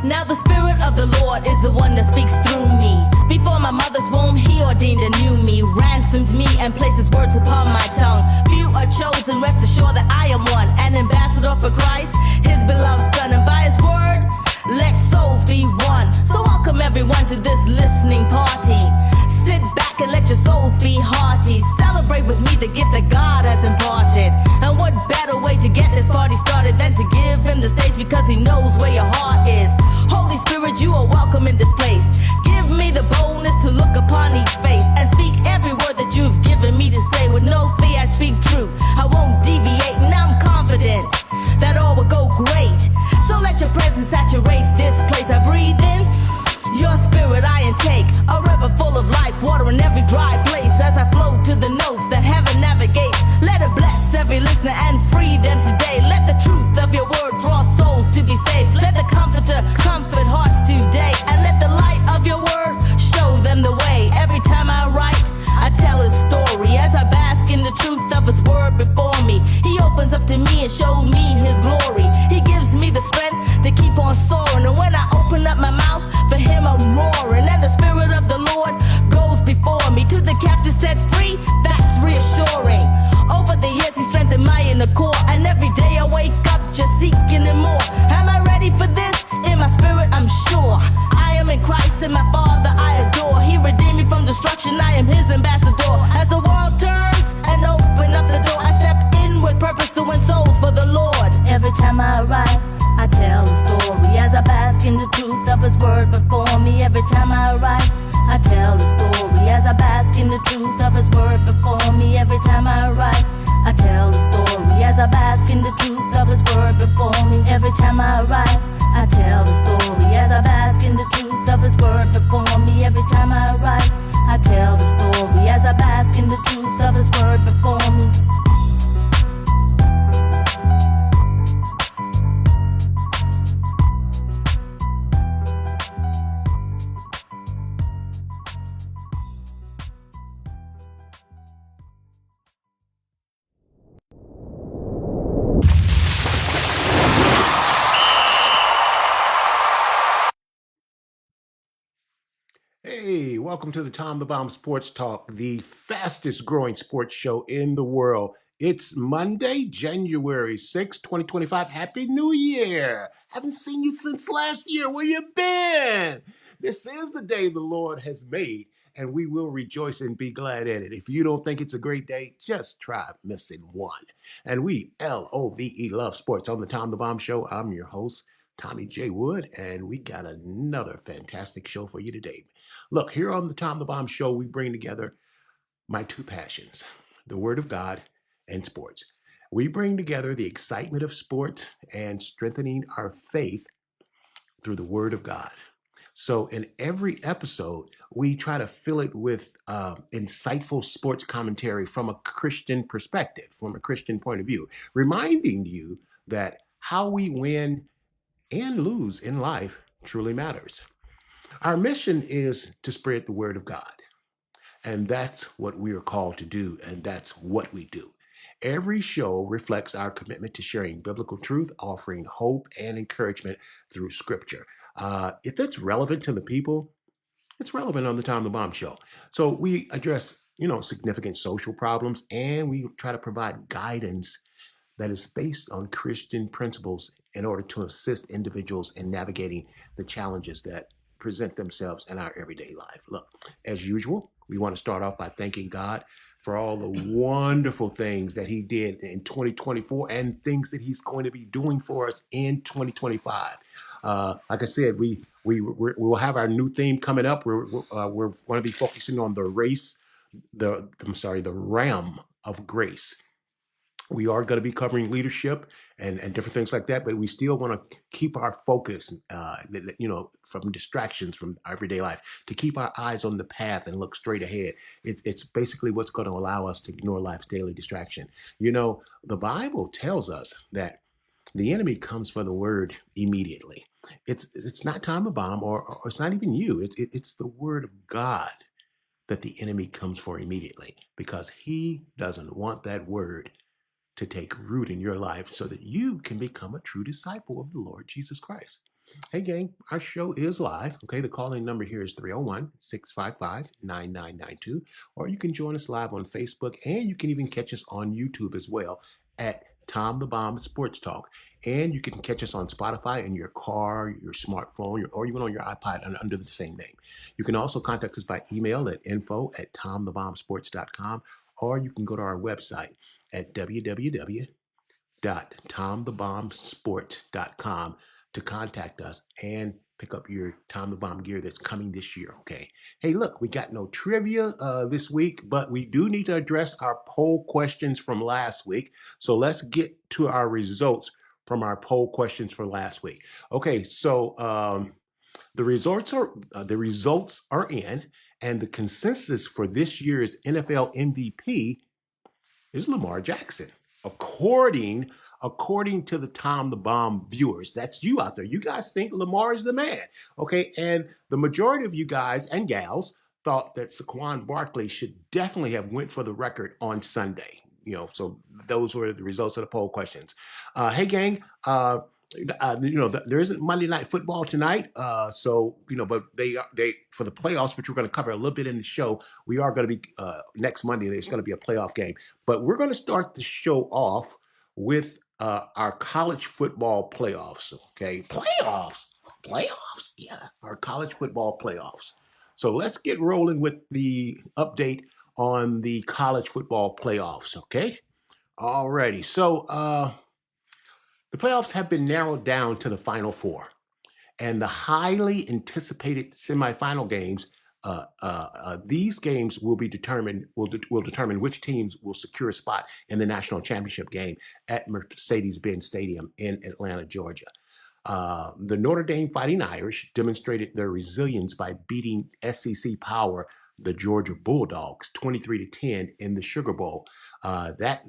Now the Spirit of the Lord is the one that speaks through me. Before my mother's womb, He ordained and knew me, ransomed me, and placed His words upon my tongue. Few are chosen, rest assured that I am one, an ambassador for Christ, His beloved Son, and by His word, let souls be one. So welcome everyone to this listening party. Sit back and let your souls be hearty. Celebrate with me the gift that God has imparted. And what better way to get this party started than to give Him the stage, because He knows where your heart is. Holy Spirit, you are welcome in this place. Give me the boldness to look upon each face and speak every word that you've given me to say. With no fear, I speak truth. I won't deviate, and I'm confident that all will go great. So let your presence saturate this place. I breathe in your spirit, I intake a river full of life, water in every dry place. As I flow to the notes that heaven navigates, let it bless every listener and free them today. Let the truth of your word draw souls to be saved. Let the comforter comfort hearts today, and let the light of your word show them the way. Every time I write, I tell His story as I bask in the truth of His word before me. He opens up to me and shows me His glory. He gives me the strength to keep on soaring, and when I open up my mouth, for Him I'm roaring. And the Spirit of the Lord goes before me, to the captive set free, that's reassuring. Over the years He strengthened my inner core, and every day I wake up just seeking Him more. Am I ready for this? In my spirit I'm sure I am in Christ, and my Father I adore. He redeemed me from destruction, I am His ambassador. As the world turns and open up the door, I step in with purpose to win souls for the Lord. Every time I write, I tell a story as I bask in the truth of His word before me. Every time I write, I tell a story as I bask in the truth of His word before me. Every time I write, I tell a story as I bask in the truth of His word before me. Every time I write, I tell a story as I bask in the truth of His word before me. Every time I write, I tell the story as I bask in the truth of His word before me. Hey, welcome to the Tom the Bomb Sports Talk, the fastest growing sports show in the world. It's Monday, January 6th, 2025. Happy New Year. Haven't seen you since last year. Where you been? This is the day the Lord has made, and we will rejoice and be glad in it. If you don't think it's a great day, just try missing one. And we, LOVE, love sports on the Tom the Bomb Show. I'm your host, Tommy J. Wood, and we got another fantastic show for you today. Look, here on the Tom the Bomb Show, we bring together my two passions, the Word of God and sports. We bring together the excitement of sports and strengthening our faith through the Word of God. So in every episode, we try to fill it with insightful sports commentary from a Christian perspective, from a Christian point of view, reminding you that how we win and lose in life truly matters. Our mission is to spread the word of God. And that's what we are called to do. And that's what we do. Every show reflects our commitment to sharing biblical truth, offering hope and encouragement through scripture. If it's relevant to the people, it's relevant on the Tom the Bomb Show. So we address, significant social problems, and we try to provide guidance that is based on Christian principles in order to assist individuals in navigating the challenges that present themselves in our everyday life. Look, as usual, we want to start off by thanking God for all the wonderful things that He did in 2024 and things that He's going to be doing for us in 2025. Like I said, we will have our new theme coming up. We're going to be focusing on the realm of grace. We are going to be covering leadership and different things like that, but we still want to keep our focus, from distractions from everyday life, to keep our eyes on the path and look straight ahead. It's basically what's going to allow us to ignore life's daily distraction. The Bible tells us that the enemy comes for the word immediately. It's not Tom the Bomb, or it's not even you. It's the word of God that the enemy comes for immediately, because he doesn't want that word to take root in your life so that you can become a true disciple of the Lord Jesus Christ. Hey, gang, our show is live. Okay, the calling number here is 301-655-9992. Or you can join us live on Facebook, and you can even catch us on YouTube as well at Tom the Bomb Sports Talk. And you can catch us on Spotify in your car, your smartphone, or even on your iPod under the same name. You can also contact us by email at info@tomthebombsports.com, or you can go to our website at www.tomthebombsport.com to contact us and pick up your Tom the Bomb gear that's coming this year. Okay. Hey, look, we got no trivia this week, but we do need to address our poll questions from last week. So let's get to our results from our poll questions for last week. Okay, so the results are in, and the consensus for this year's NFL MVP is Lamar Jackson. According to the Tom the Bomb viewers, that's you out there. You guys think Lamar is the man, okay? And the majority of you guys and gals thought that Saquon Barkley should definitely have went for the record on Sunday. So those were the results of the poll questions. Hey, gang. There isn't Monday Night Football tonight, but they for the playoffs, which we're going to cover a little bit in the show. We are going to be next Monday. There's going to be a playoff game, but we're going to start the show off with our college football playoffs. Okay, playoffs, yeah, our college football playoffs. So let's get rolling with the update on the college football playoffs. Okay, alrighty. So the playoffs have been narrowed down to the Final Four, and the highly anticipated semifinal games. These games will determine which teams will secure a spot in the national championship game at Mercedes-Benz Stadium in Atlanta, Georgia. The Notre Dame Fighting Irish demonstrated their resilience by beating SEC power, the Georgia Bulldogs, 23-10 in the Sugar Bowl. That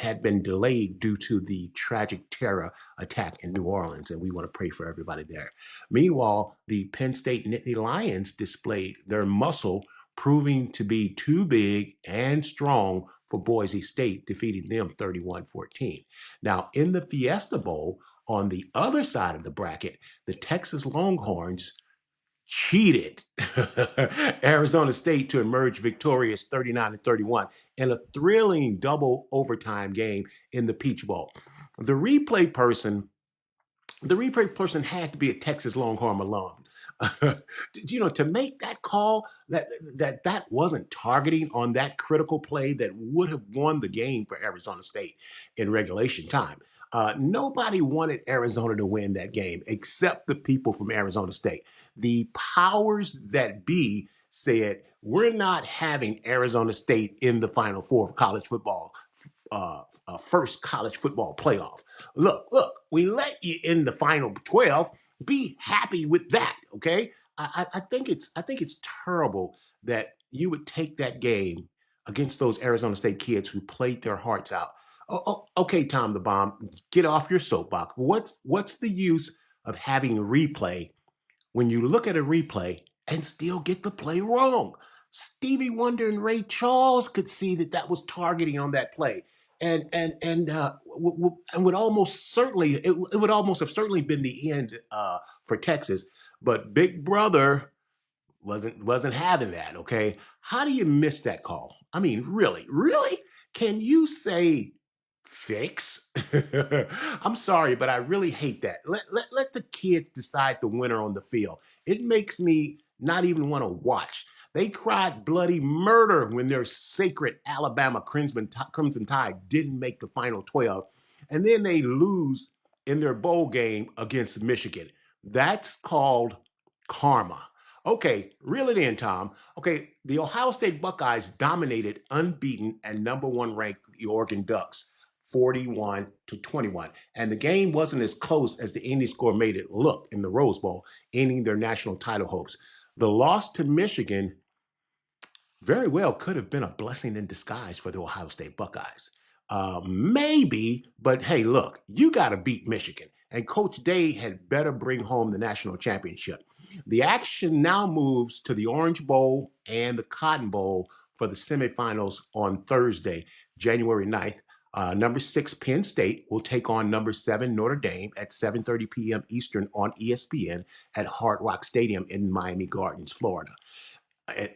had been delayed due to the tragic terror attack in New Orleans, and we want to pray for everybody there. Meanwhile, the Penn State Nittany Lions displayed their muscle, proving to be too big and strong for Boise State, defeating them 31-14. Now, in the Fiesta Bowl, on the other side of the bracket, the Texas Longhorns cheated Arizona State to emerge victorious 39-31 in a thrilling double overtime game in the Peach Bowl. The replay person had to be a Texas Longhorn alum. To make that call, that wasn't targeting on that critical play that would have won the game for Arizona State in regulation time. Nobody wanted Arizona to win that game except the people from Arizona State. The powers that be said, we're not having Arizona State in the Final Four of college football, first college football playoff. Look, we let you in the Final 12. Be happy with that, okay? I think it's terrible that you would take that game against those Arizona State kids who played their hearts out. Okay, Tom the Bomb, get off your soapbox. What's the use of having a replay when you look at a replay and still get the play wrong? Stevie Wonder and Ray Charles could see that was targeting on that play, and would almost certainly it would almost have certainly been the end for Texas, but Big Brother wasn't having that. Okay, how do you miss that call? I mean, really, can you say fix? I'm sorry, but I really hate that. Let the kids decide the winner on the field. It makes me not even want to watch. They cried bloody murder when their sacred Alabama Crimson Tide didn't make the Final 12, and then they lose in their bowl game against Michigan. That's called karma. Okay, reel it in, Tom. Okay, the Ohio State Buckeyes dominated unbeaten and number one ranked the Oregon Ducks, 41-21. And the game wasn't as close as the ending score made it look in the Rose Bowl, ending their national title hopes. The loss to Michigan very well could have been a blessing in disguise for the Ohio State Buckeyes. Maybe, but hey, look, you got to beat Michigan. And Coach Day had better bring home the national championship. The action now moves to the Orange Bowl and the Cotton Bowl for the semifinals on Thursday, January 9th. Number 6, Penn State will take on number 7, Notre Dame at 7:30 p.m. Eastern on ESPN at Hard Rock Stadium in Miami Gardens, Florida,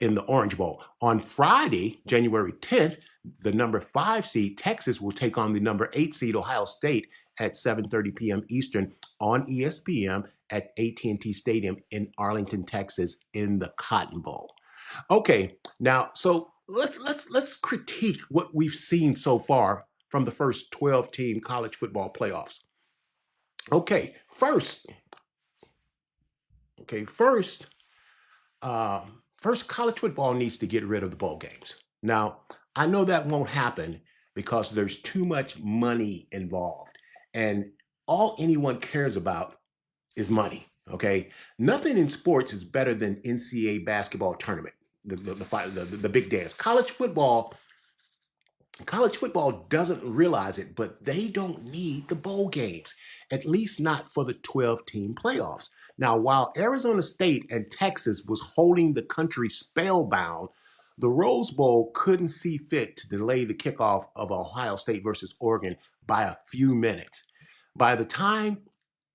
in the Orange Bowl. On Friday, January 10th, the number 5 seed Texas will take on the number 8 seed Ohio State at 7:30 p.m. Eastern on ESPN at AT&T Stadium in Arlington, Texas, in the Cotton Bowl. Okay, now so let's critique what we've seen so far from the first 12-team college football playoffs. Okay, first, college football needs to get rid of the bowl games. Now, I know that won't happen because there's too much money involved, and all anyone cares about is money. Okay, nothing in sports is better than NCAA basketball tournament, the big dance. College football doesn't realize it, but they don't need the bowl games, at least not for the 12-team playoffs. Now, while Arizona State and Texas was holding the country spellbound, the Rose Bowl couldn't see fit to delay the kickoff of Ohio State versus Oregon by a few minutes. By the time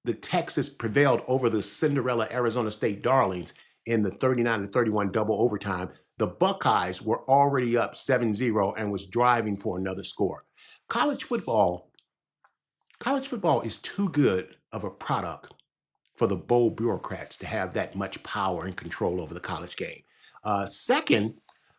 the Texas prevailed over the Cinderella Arizona State Darlings in the 39-31 double overtime, the Buckeyes were already up 7-0 and was driving for another score. College football is too good of a product for the bowl bureaucrats to have that much power and control over the college game. Second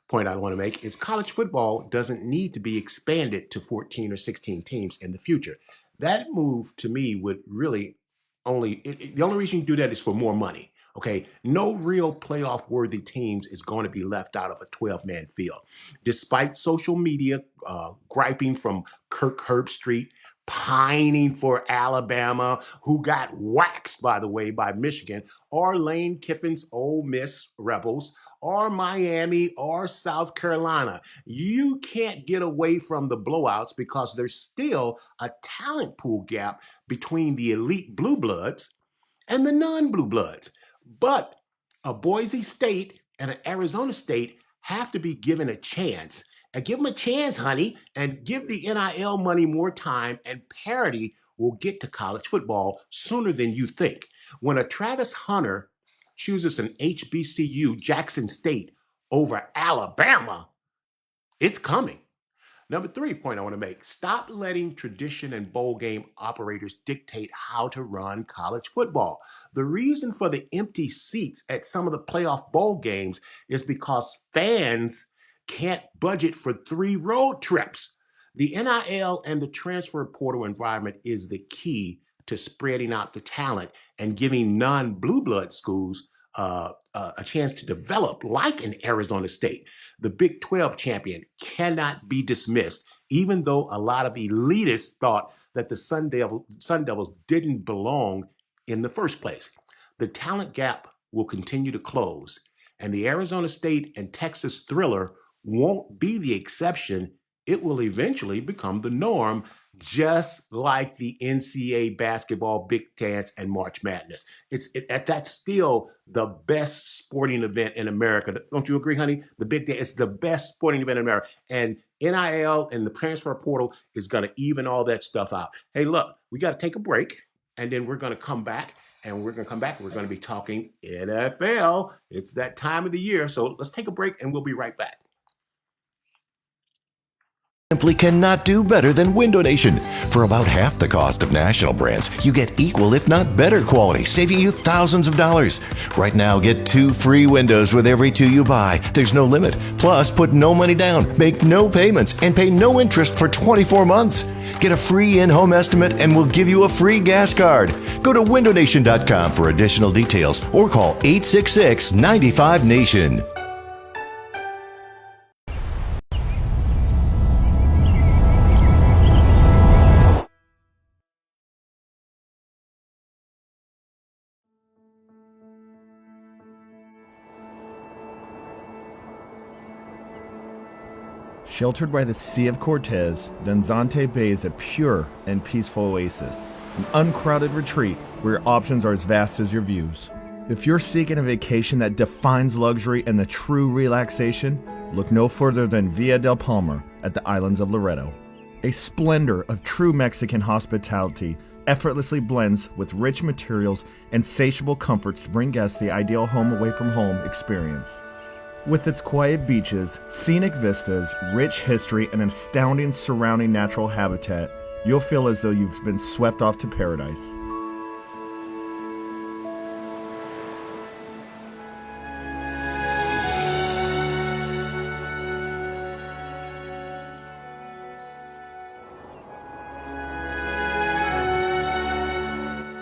point I want to make is college football doesn't need to be expanded to 14 or 16 teams in the future. That move to me would really the only reason you do that is for more money. Okay, no real playoff-worthy teams is going to be left out of a 12-man field. Despite social media griping from Kirk Herbstreit, pining for Alabama, who got waxed, by the way, by Michigan, or Lane Kiffin's Ole Miss Rebels, or Miami, or South Carolina. You can't get away from the blowouts because there's still a talent pool gap between the elite blue bloods and the non-blue bloods. But a Boise State and an Arizona State have to be given a chance. And give them a chance, honey, and give the NIL money more time, and parity will get to college football sooner than you think. When a Travis Hunter chooses an HBCU, Jackson State, over Alabama, it's coming. Number 3 point I want to make, stop letting tradition and bowl game operators dictate how to run college football. The reason for the empty seats at some of the playoff bowl games is because fans can't budget for 3 road trips. The NIL and the transfer portal environment is the key to spreading out the talent and giving non-blue blood schools a chance to develop, like in Arizona State. The Big 12 champion cannot be dismissed, even though a lot of elitists thought that the Sun Devils didn't belong in the first place. The talent gap will continue to close, and the Arizona State and Texas thriller won't be the exception. It will eventually become the norm, just like the NCAA basketball, Big Dance, and March Madness. That's still the best sporting event in America. Don't you agree, honey? The Big Dance is the best sporting event in America. And NIL and the transfer portal is going to even all that stuff out. Hey, look, we got to take a break, and then we're going to come back. And we're going to be talking NFL. It's that time of the year. So let's take a break, and we'll be right back. Simply cannot do better than Window Nation. For about half the cost of national brands, you get equal if not better quality, saving you thousands of dollars. Right now, get 2 free windows with every 2 you buy. There's no limit. Plus, put no money down, make no payments, and pay no interest for 24 months. Get a free in-home estimate and we'll give you a free gas card. Go to windownation.com for additional details or call 866-95-NATION. Sheltered by the Sea of Cortez, Danzante Bay is a pure and peaceful oasis, an uncrowded retreat where your options are as vast as your views. If you're seeking a vacation that defines luxury and the true relaxation, look no further than Villa del Palma at the islands of Loreto. A splendor of true Mexican hospitality effortlessly blends with rich materials and insatiable comforts to bring guests the ideal home away from home experience. With its quiet beaches, scenic vistas, rich history, and an astounding surrounding natural habitat, you'll feel as though you've been swept off to paradise.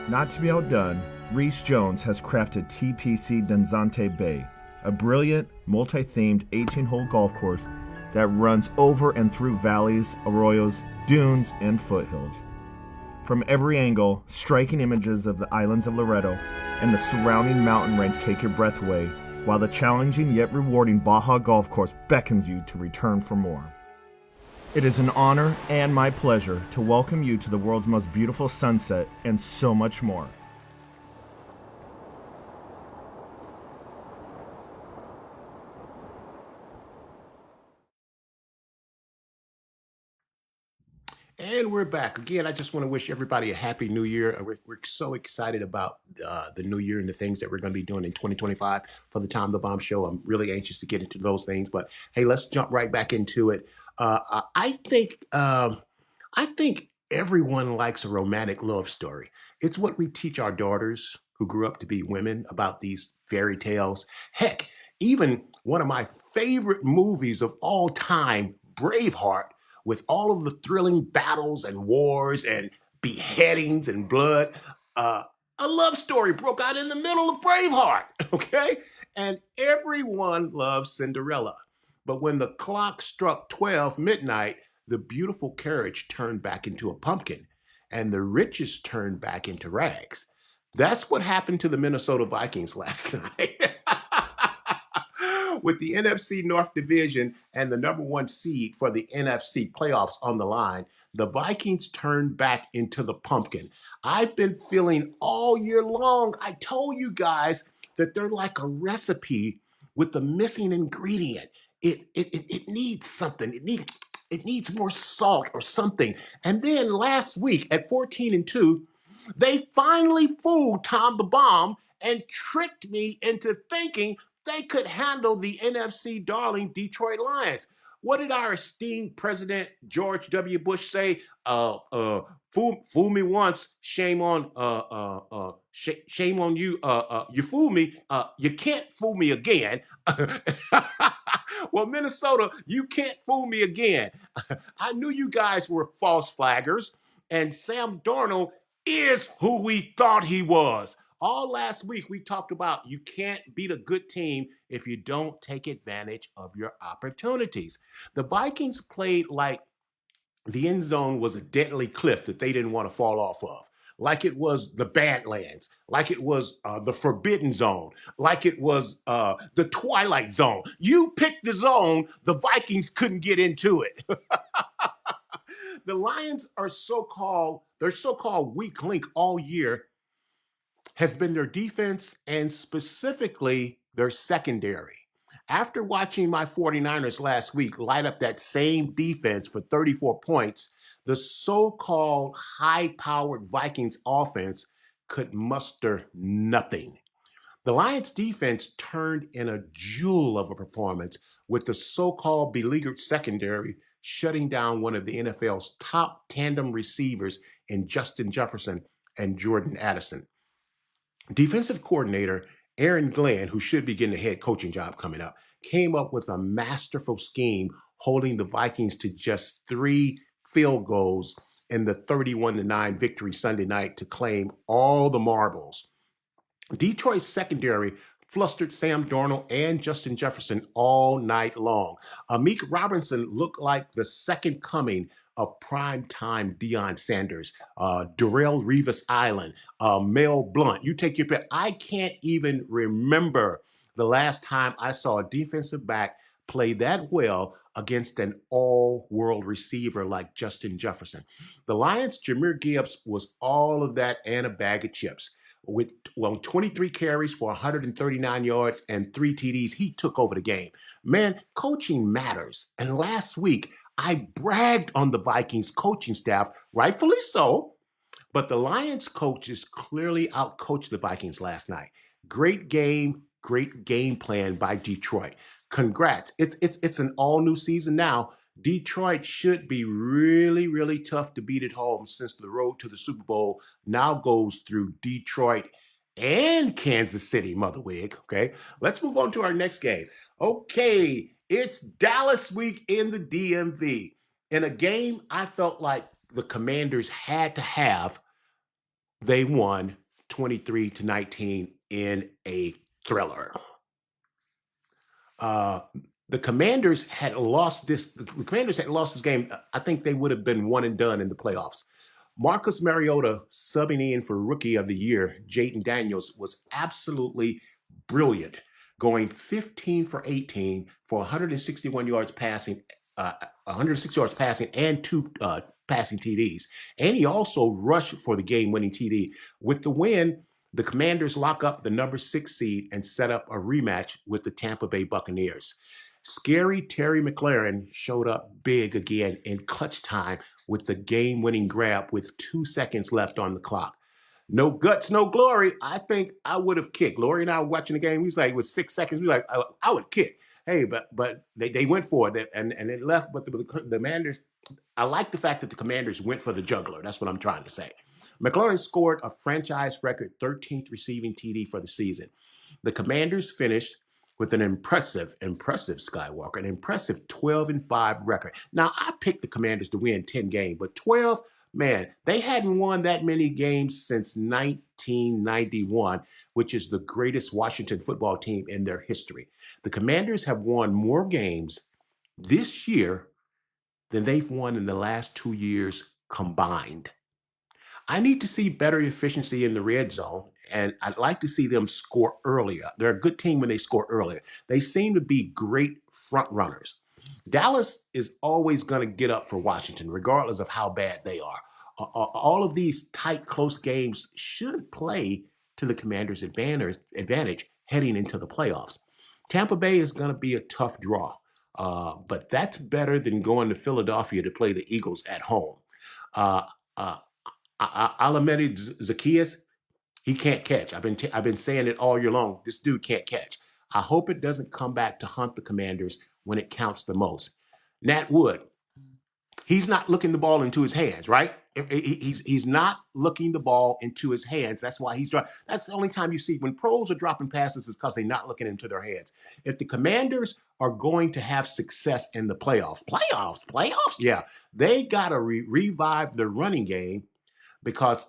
Not to be outdone, Reese Jones has crafted TPC Danzante Bay, a brilliant, multi-themed 18-hole golf course that runs over and through valleys, arroyos, dunes, and foothills. From every angle, striking images of the islands of Loreto and the surrounding mountain range take your breath away, while the challenging yet rewarding Baja Golf Course beckons you to return for more. It is an honor and my pleasure to welcome you to the world's most beautiful sunset and so much more. And we're back again. I just want to wish everybody a happy new year. We're so excited about the new year and the things that we're going to be doing in 2025 for the Tom the Bomb Show. I'm really anxious to get into those things, but hey, let's jump right back into it. I think everyone likes a romantic love story. It's what we teach our daughters who grew up to be women about these fairy tales. Heck, even one of my favorite movies of all time, Braveheart, with all of the thrilling battles and wars and beheadings and blood. A love story broke out in the middle of Braveheart, okay? And everyone loves Cinderella. But when the clock struck 12 midnight, the beautiful carriage turned back into a pumpkin, and the riches turned back into rags. That's what happened to the Minnesota Vikings last night. With the NFC North Division and the number one seed for the NFC playoffs on the line, the Vikings turned back into the pumpkin. I've been feeling all year long, I told you guys that they're like a recipe with the missing ingredient. It needs something. It needs more salt or something. And then last week at 14-2, they finally fooled Tom the Bomb and tricked me into thinking they could handle the NFC darling Detroit Lions. What did our esteemed President George W. Bush say? Fool me once, shame on shame on you. You fool me. You can't fool me again. Well, Minnesota, you can't fool me again. I knew you guys were false flaggers, and Sam Darnold is who we thought he was. All last week, we talked about you can't beat a good team if you don't take advantage of your opportunities. The Vikings played like the end zone was a deadly cliff that they didn't want to fall off of, like it was the Badlands, like it was the Forbidden Zone, like it was the Twilight Zone. You picked the zone, the Vikings couldn't get into it. The Lions are their so-called weak link all year has been their defense and specifically their secondary. After watching my 49ers last week light up that same defense for 34 points, the so-called high-powered Vikings offense could muster nothing. The Lions defense turned in a jewel of a performance with the so-called beleaguered secondary shutting down one of the NFL's top tandem receivers in Justin Jefferson and Jordan Addison. Defensive coordinator Aaron Glenn, who should be getting a head coaching job coming up, came up with a masterful scheme holding the Vikings to just 3 field goals in the 31-9 victory Sunday night to claim all the marbles. Detroit's secondary flustered Sam Darnold and Justin Jefferson all night long. Amik Robinson looked like the second coming of primetime Deion Sanders, Darrelle Revis Island, Mel Blount. You take your pick. I can't even remember the last time I saw a defensive back play that well against an all-world receiver like Justin Jefferson. The Lions' Jahmyr Gibbs was all of that and a bag of chips. With 23 carries for 139 yards and 3 TDs, he took over the game. Man, coaching matters. And last week, I bragged on the Vikings coaching staff, rightfully so, but the Lions coaches clearly outcoached the Vikings last night. Great game plan by Detroit. Congrats. It's an all new season now. Detroit should be really, really tough to beat at home since the road to the Super Bowl now goes through Detroit and Kansas City, Motherwig. Okay, let's move on to our next game. Okay, it's Dallas week in the DMV. In a game I felt like the Commanders had to have, they won 23-19 in a thriller. The Commanders had lost this. The Commanders had lost this game. I think they would have been one and done in the playoffs. Marcus Mariota subbing in for Rookie of the Year, Jaden Daniels, was absolutely brilliant, going 15 for 18 for 161 yards passing, 160 yards passing, and two passing TDs. And he also rushed for the game-winning TD. With the win, the Commanders lock up the number 6 seed and set up a rematch with the Tampa Bay Buccaneers. Scary Terry McLaurin showed up big again in clutch time with the game-winning grab with 2 seconds left on the clock. No guts, no glory. I think I would have kicked. Lori and I were watching the game. He's like, with 6 seconds, we were like, I would kick. Hey, but they went for it and it left. But the Commanders, I like the fact that the Commanders went for the juggler. That's what I'm trying to say. McLaurin scored a franchise record 13th receiving TD for the season. The Commanders finished with an impressive Skywalker, an impressive 12-5 record. Now, I picked the Commanders to win 10 games, but 12, man, they hadn't won that many games since 1991, which is the greatest Washington football team in their history. The Commanders have won more games this year than they've won in the last 2 years combined. I need to see better efficiency in the red zone, and I'd like to see them score earlier. They're a good team when they score earlier. They seem to be great front runners. Dallas is always going to get up for Washington, regardless of how bad they are. All of these tight, close games should play to the Commanders' advantage heading into the playoffs. Tampa Bay is going to be a tough draw, but that's better than going to Philadelphia to play the Eagles at home. Alamedi Zaccheaus, he can't catch. I've been saying it all year long. This dude can't catch. I hope it doesn't come back to hunt the Commanders when it counts the most. Nat Wood, he's not looking the ball into his hands, right? He's not looking the ball into his hands. That's why he's dropping. That's the only time you see when pros are dropping passes is because they're not looking into their hands. If the Commanders are going to have success in the playoffs, yeah, they got to revive the running game, because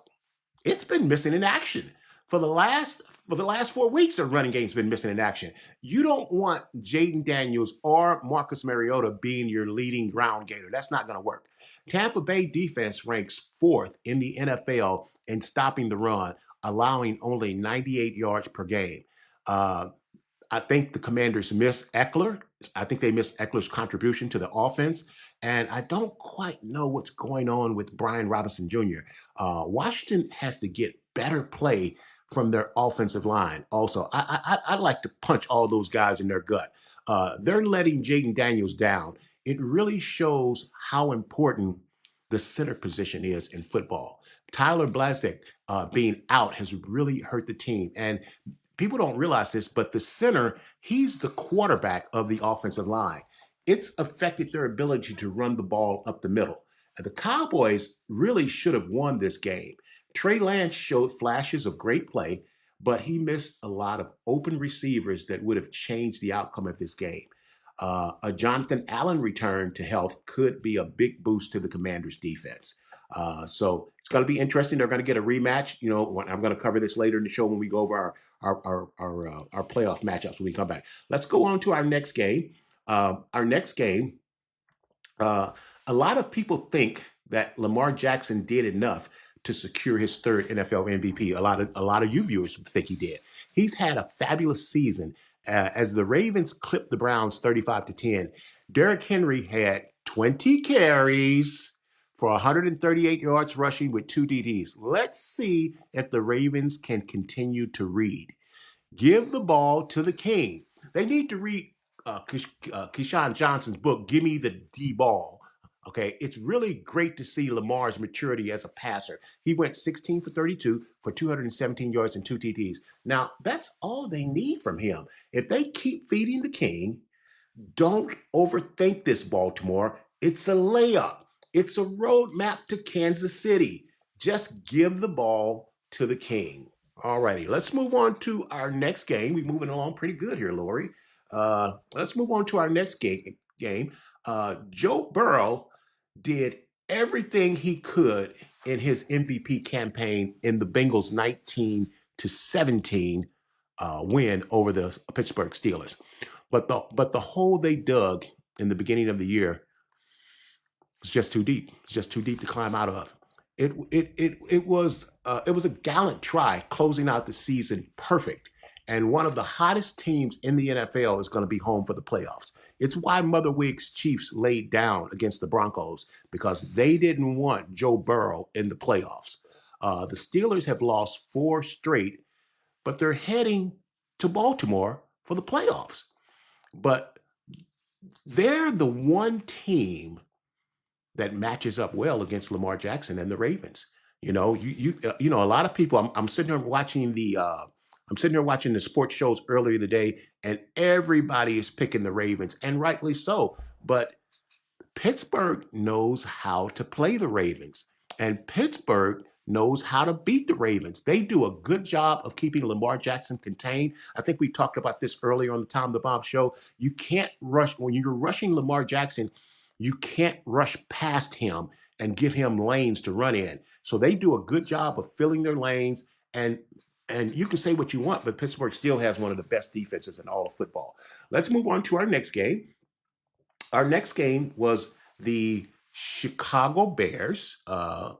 it's been missing in action. For the last 4 weeks, the running game's been missing in action. You don't want Jaden Daniels or Marcus Mariota being your leading ground gainer. That's not going to work. Tampa Bay defense ranks 4th in the NFL in stopping the run, allowing only 98 yards per game. I think the Commanders miss Eckler. I think they miss Eckler's contribution to the offense. And I don't quite know what's going on with Brian Robinson Jr. Washington has to get better play from their offensive line. Also, I'd like to punch all those guys in their gut. They're letting Jaden Daniels down. It really shows how important the center position is in football. Tyler Blasek being out has really hurt the team. And people don't realize this, but the center, he's the quarterback of the offensive line. It's affected their ability to run the ball up the middle. And the Cowboys really should have won this game. Trey Lance showed flashes of great play, but he missed a lot of open receivers that would have changed the outcome of this game. A Jonathan Allen return to health could be a big boost to the Commanders' defense. So it's going to be interesting. They're going to get a rematch. You know, I'm going to cover this later in the show when we go over our playoff matchups when we come back. Let's go on to our next game. A lot of people think that Lamar Jackson did enough to secure his 3rd NFL MVP. A lot of you viewers think he did. He's had a fabulous season. As the Ravens clipped the Browns 35-10, Derrick Henry had 20 carries for 138 yards rushing with 2 DDs. Let's see if the Ravens can continue to read. Give the ball to the king. They need to read Keyshawn Johnson's book, Give Me the D-Ball. Okay, it's really great to see Lamar's maturity as a passer. He went 16 for 32 for 217 yards and 2 TDs. Now, that's all they need from him. If they keep feeding the king, don't overthink this, Baltimore. It's a layup. It's a roadmap to Kansas City. Just give the ball to the king. All righty, let's move on to our next game. We're moving along pretty good here, Lori. Let's move on to our next game. Joe Burrow did everything he could in his MVP campaign in the Bengals' 19-17 win over the Pittsburgh Steelers. But the hole they dug in the beginning of the year was just too deep. It's just too deep to climb out of. It was a gallant try closing out the season perfect. And one of the hottest teams in the NFL is going to be home for the playoffs. It's why Mother Wig's Chiefs laid down against the Broncos, because they didn't want Joe Burrow in the playoffs. The Steelers have lost 4 straight, but they're heading to Baltimore for the playoffs. But they're the one team that matches up well against Lamar Jackson and the Ravens. You know, a lot of people. I'm sitting here watching the sports shows earlier today, and everybody is picking the Ravens, and rightly so. But Pittsburgh knows how to play the Ravens, and Pittsburgh knows how to beat the Ravens. They do a good job of keeping Lamar Jackson contained. I think we talked about this earlier on the Tom the Bomb show. You can't rush when you're rushing Lamar Jackson. You can't rush past him and give him lanes to run in. So they do a good job of filling their lanes. And you can say what you want, but Pittsburgh still has one of the best defenses in all of football. Let's move on to our next game. Our next game was the Chicago Bears. The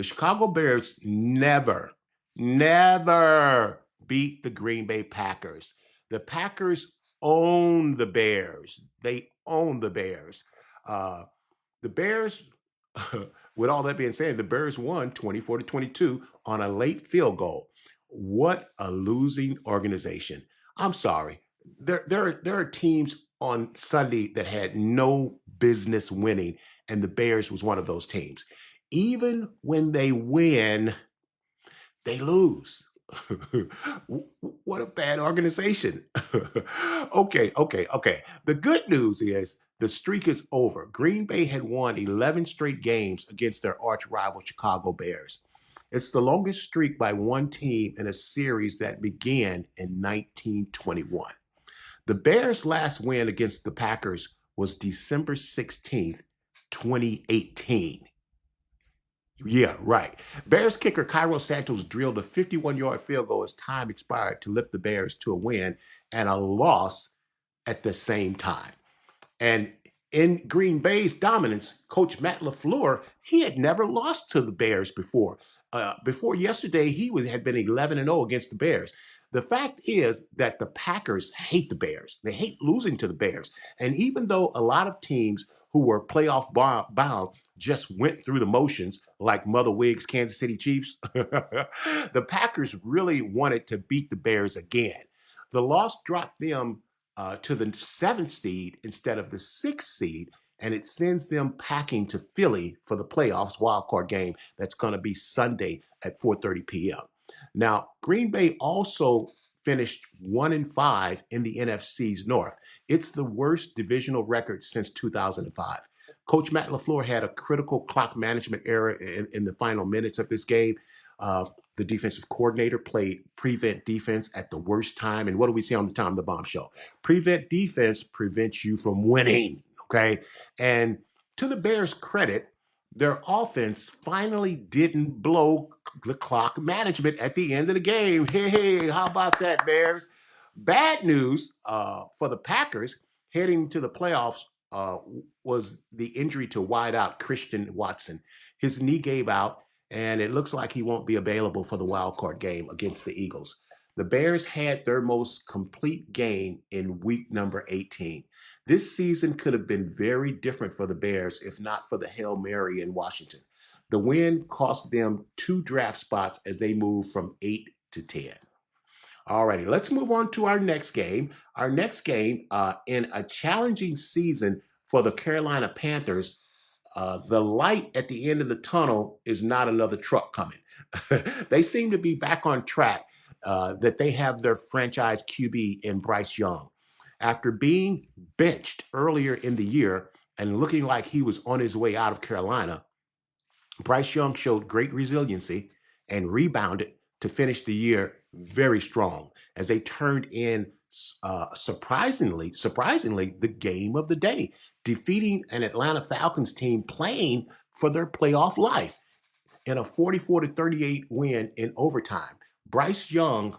Chicago Bears never beat the Green Bay Packers. The Packers own the Bears. They own the Bears. The Bears, with all that being said, the Bears won 24-22 on a late field goal. What a losing organization. I'm sorry. There are teams on Sunday that had no business winning, and the Bears was one of those teams. Even when they win, they lose. What a bad organization. Okay. The good news is the streak is over. Green Bay had won 11 straight games against their arch rival Chicago Bears. It's the longest streak by one team in a series that began in 1921. The Bears' last win against the Packers was December 16th, 2018. Yeah, right. Bears kicker Cairo Santos drilled a 51-yard field goal as time expired to lift the Bears to a win and a loss at the same time. And in Green Bay's dominance, Coach Matt LaFleur, he had never lost to the Bears before. Before yesterday, he had been 11-0 against the Bears. The fact is that the Packers hate the Bears. They hate losing to the Bears. And even though a lot of teams who were playoff bound just went through the motions, like Mother Wig's Kansas City Chiefs, the Packers really wanted to beat the Bears again. The loss dropped them to the 7th seed instead of the 6th seed, and it sends them packing to Philly for the playoffs wildcard game that's going to be Sunday at 4:30 p.m. Now, Green Bay also finished 1-5 in the NFC's North. It's the worst divisional record since 2005. Coach Matt LaFleur had a critical clock management error in the final minutes of this game. The defensive coordinator played prevent defense at the worst time. And what do we see on the Tom the Bomb show? Prevent defense prevents you from winning, okay? And to the Bears' credit, their offense finally didn't blow the clock management at the end of the game. Hey, how about that, Bears? Bad news for the Packers heading to the playoffs was the injury to wideout Christian Watson. His knee gave out, and it looks like he won't be available for the wild card game against the Eagles. The Bears had their most complete game in week number 18. This season could have been very different for the Bears if not for the Hail Mary in Washington. The win cost them 2 draft spots as they moved from 8 to 10. All righty, let's move on to our next game. Our next game, in a challenging season for the Carolina Panthers, the light at the end of the tunnel is not another truck coming. They seem to be back on track, that they have their franchise QB in Bryce Young. After being benched earlier in the year and looking like he was on his way out of Carolina, Bryce Young showed great resiliency and rebounded to finish the year very strong as they turned in surprisingly the game of the day, defeating an Atlanta Falcons team playing for their playoff life in a 44-38 win in overtime. Bryce Young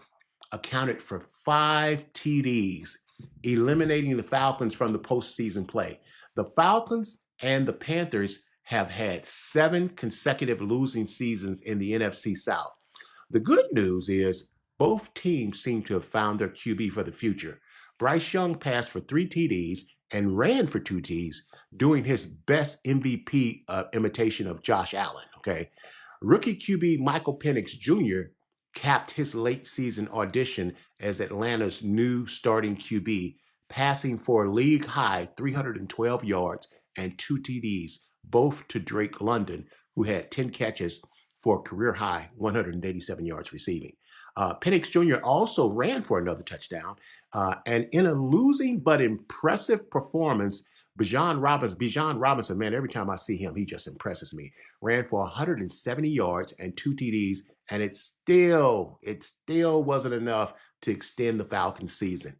accounted for 5 TDs, eliminating the Falcons from the postseason play. The Falcons and the Panthers have had 7 consecutive losing seasons in the NFC South. The good news is both teams seem to have found their QB for the future. Bryce Young passed for 3 TDs and ran for 2 Ts, doing his best MVP imitation of Josh Allen. Okay, rookie QB Michael Penix Jr. capped his late season audition as Atlanta's new starting QB, passing for a league high 312 yards and 2 TDs, both to Drake London, who had 10 catches for a career high 187 yards receiving. Penix Jr. also ran for another touchdown. And in a losing but impressive performance, Bijan Robinson, man, every time I see him, he just impresses me. Ran for 170 yards and 2 TDs, and it still wasn't enough to extend the Falcons' season.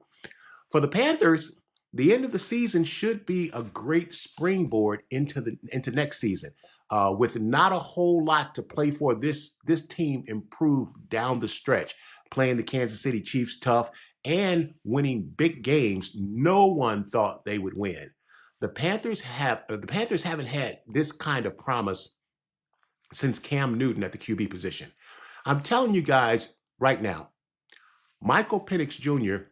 For the Panthers, the end of the season should be a great springboard into next season. With not a whole lot to play for, this team improved down the stretch, playing the Kansas City Chiefs tough and winning big games no one thought they would win. The Panthers haven't had this kind of promise since Cam Newton at the QB position. I'm telling you guys right now, Michael Penix Jr.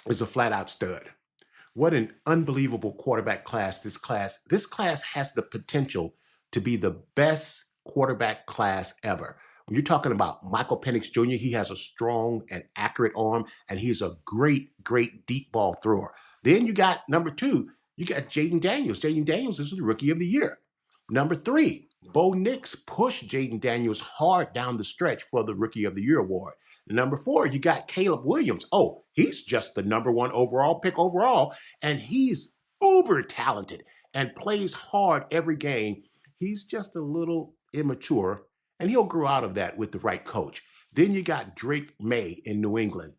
is a flat-out stud. What an unbelievable quarterback class this class has the potential to be the best quarterback class ever. When you're talking about Michael Penix Jr., he has a strong and accurate arm, and he's a great deep ball thrower. Then you got number 2, you got Jayden Daniels. Jayden Daniels is the rookie of the year. Number 3, Bo Nix pushed Jayden Daniels hard down the stretch for the Rookie of the Year award. Number 4, you got Caleb Williams. Oh, he's just the number 1 overall pick overall, and he's uber talented and plays hard every game. He's just a little immature, and he'll grow out of that with the right coach. Then you got Drake May in New England.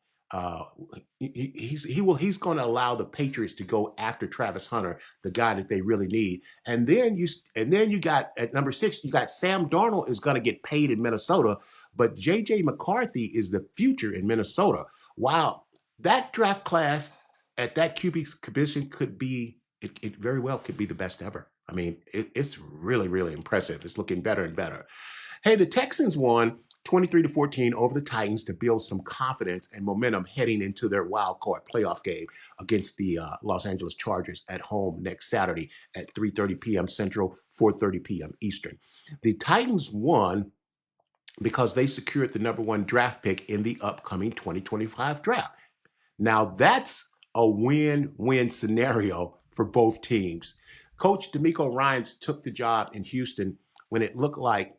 He's going to allow the Patriots to go after Travis Hunter, the guy that they really need. And then you got at number 6, you got Sam Darnold is going to get paid in Minnesota, but J.J. McCarthy is the future in Minnesota. Wow, that draft class at that QB position could be it very well could be the best ever. I mean, it's really impressive. It's looking better and better. Hey, the Texans won 23-14 over the Titans to build some confidence and momentum heading into their wild card playoff game against the Los Angeles Chargers at home next Saturday at 3:30 p.m. Central, 4:30 p.m. Eastern. The Titans won because they secured the number 1 draft pick in the upcoming 2025 draft. Now, that's a win-win scenario for both teams. Coach DeMeco Ryans took the job in Houston when it looked like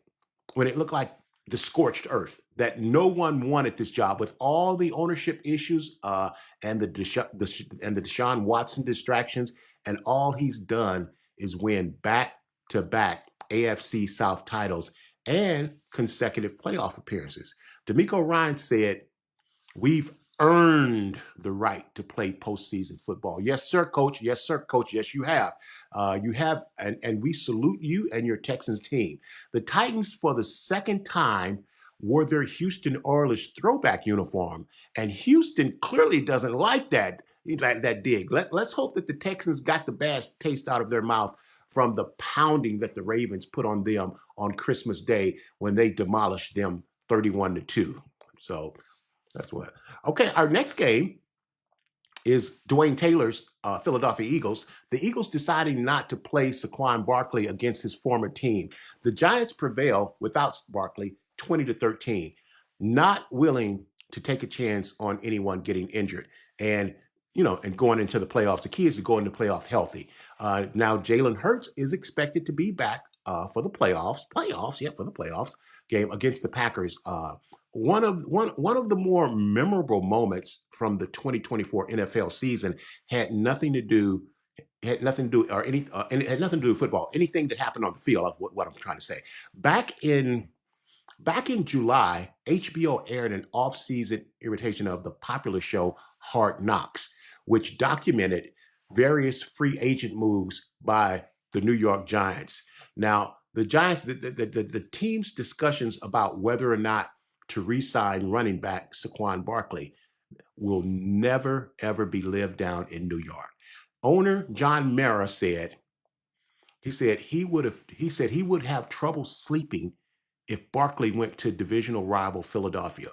the scorched earth, that no one wanted this job with all the ownership issues and the Deshaun Watson distractions, and all he's done is win back-to-back AFC South titles and consecutive playoff appearances. DeMeco Ryans said, "We've earned the right to play postseason football." Yes, sir, coach. Yes, sir, coach. Yes, you have. And we salute you and your Texans team. The Titans, for the second time, wore their Houston Oilers throwback uniform, and Houston clearly doesn't like that dig. Let's hope that the Texans got the bad taste out of their mouth from the pounding that the Ravens put on them on Christmas Day when they demolished them 31-2. So that's what. Okay, our next game is Dwayne Taylor's Philadelphia Eagles. The Eagles deciding not to play Saquon Barkley against his former team. The Giants prevail without Barkley 20-13, not willing to take a chance on anyone getting injured. And and going into the playoffs. The key is to go into the playoff healthy. Now, Jalen Hurts is expected to be back for the playoffs. For the playoffs game against the Packers. One of the more memorable moments from the 2024 NFL season had nothing to do had nothing to do or any and it had nothing to do with football. Anything that happened on the field. What I'm trying to say. Back in July, HBO aired an off-season iteration of the popular show Hard Knocks, which documented various free agent moves by the New York Giants. Now, the Giants, the team's discussions about whether or not to re-sign running back Saquon Barkley will never, ever be lived down in New York. Owner John Mara said he would have trouble sleeping if Barkley went to divisional rival Philadelphia,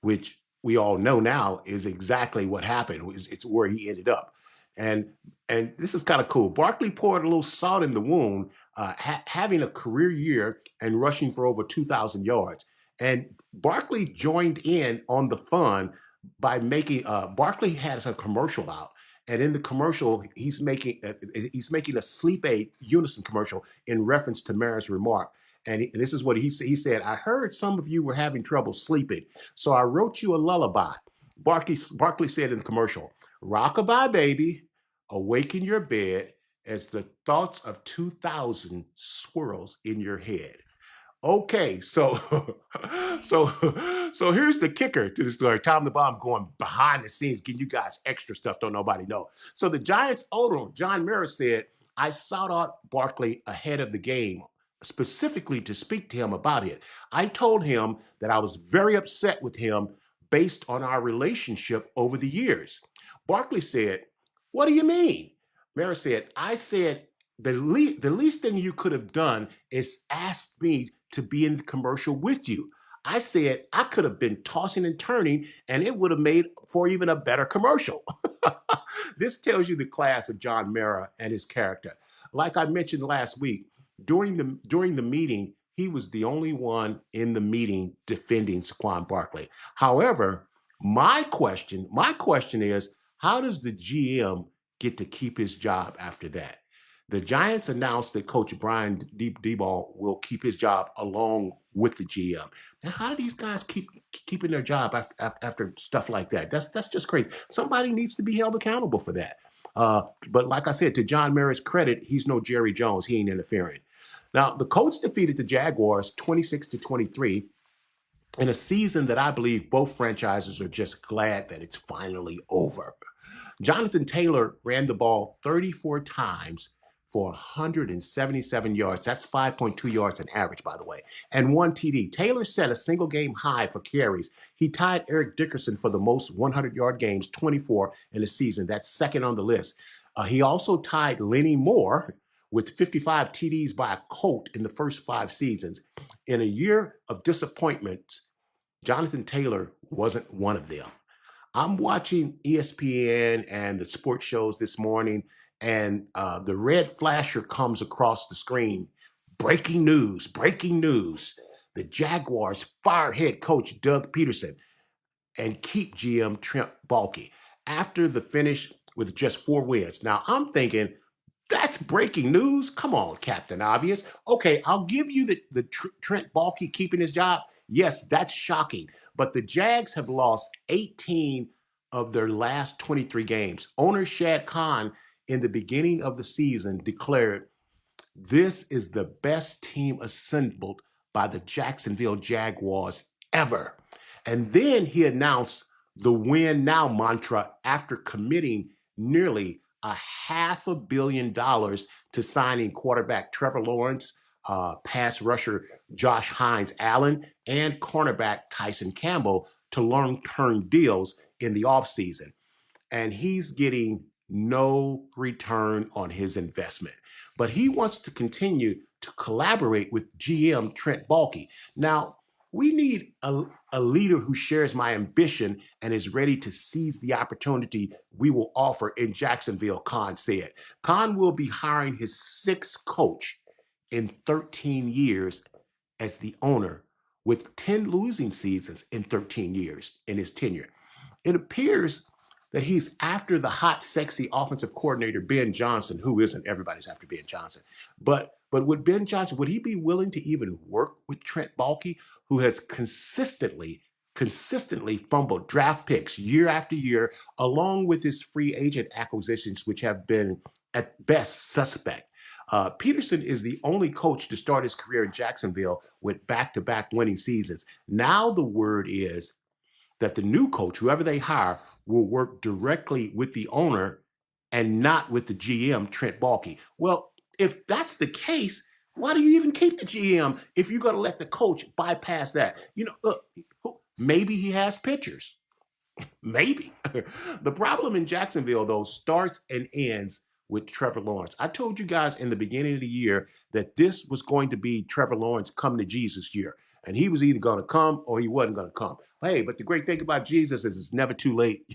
which we all know now is exactly what happened. It's where he ended up. And this is kind of cool. Barkley poured a little salt in the wound, having a career year and rushing for over 2,000 yards. And Barkley joined in on the fun by making Barkley has a commercial out. And in the commercial, he's making a sleep aid unison commercial in reference to Mara's remark. And this is what he said. I heard some of you were having trouble sleeping, so I wrote you a lullaby. Barkley said in the commercial, "Rockabye, baby, awaken your bed as the thoughts of 2000 swirls in your head." Okay, so here's the kicker to the story. Tom the Bomb going behind the scenes, getting you guys extra stuff don't nobody know. So the Giants owner, John Mara, said, I sought out Barkley ahead of the game, specifically to speak to him about it. I told him that I was very upset with him based on our relationship over the years. Barkley said, "What do you mean?" Mara said, "I said, the least thing you could have done is ask me to be in the commercial with you. I said I could have been tossing and turning and it would have made for even a better commercial." This tells you the class of John Mara and his character. Like I mentioned last week, during the meeting, he was the only one in the meeting defending Saquon Barkley. However, my question is, how does the GM get to keep his job after that? The Giants announced that Coach Brian Daboll will keep his job along with the GM. Now, how do these guys keeping their job after stuff like that? That's just crazy. Somebody needs to be held accountable for that. But like I said, to John Mara's credit, he's no Jerry Jones. He ain't interfering. Now, the Colts defeated the Jaguars 26-23 in a season that I believe both franchises are just glad that it's finally over. Jonathan Taylor ran the ball 34 times for 177 yards. That's 5.2 yards an average, by the way, and 1 TD. Taylor set a single game high for carries. He tied Eric Dickerson for the most 100-yard games, 24 in the season. That's second on the list. He also tied Lenny Moore with 55 TDs by a Colt in the first 5 seasons. In a year of disappointments, Jonathan Taylor wasn't one of them. I'm watching ESPN and the sports shows this morning, and the red flasher comes across the screen. Breaking news. The Jaguars fire head coach Doug Peterson and keep GM Trent Baalke after the finish with just 4 wins. Now, I'm thinking, that's breaking news? Come on, Captain Obvious. Okay, I'll give you the Trent Baalke keeping his job. Yes, that's shocking. But the Jags have lost 18 of their last 23 games. Owner Shad Khan, in the beginning of the season, declared, "This is the best team assembled by the Jacksonville Jaguars ever." And then he announced the win now mantra after committing nearly $500 million to signing quarterback Trevor Lawrence, pass rusher Josh Hines Allen, and cornerback Tyson Campbell to long-term deals in the offseason. And he's getting no return on his investment. But he wants to continue to collaborate with GM Trent Baalke. Now, we need a leader who shares my ambition and is ready to seize the opportunity we will offer in Jacksonville, Khan said. Khan will be hiring his 6th coach in 13 years as the owner, with 10 losing seasons in 13 years in his tenure. It appears that he's after the hot, sexy offensive coordinator, Ben Johnson, who isn't everybody's after Ben Johnson. But would Ben Johnson, would he be willing to even work with Trent Baalke, who has consistently fumbled draft picks year after year, along with his free agent acquisitions, which have been at best suspect? Peterson is the only coach to start his career in Jacksonville with back-to-back winning seasons. Now the word is that the new coach, whoever they hire, will work directly with the owner and not with the GM, Trent Baalke. Well, if that's the case, why do you even keep the GM if you're going to let the coach bypass that? Look, maybe he has pitchers. Maybe. The problem in Jacksonville, though, starts and ends with Trevor Lawrence. I told you guys in the beginning of the year that this was going to be Trevor Lawrence come to Jesus year. And he was either going to come or he wasn't going to come. Hey, but the great thing about Jesus is it's never too late.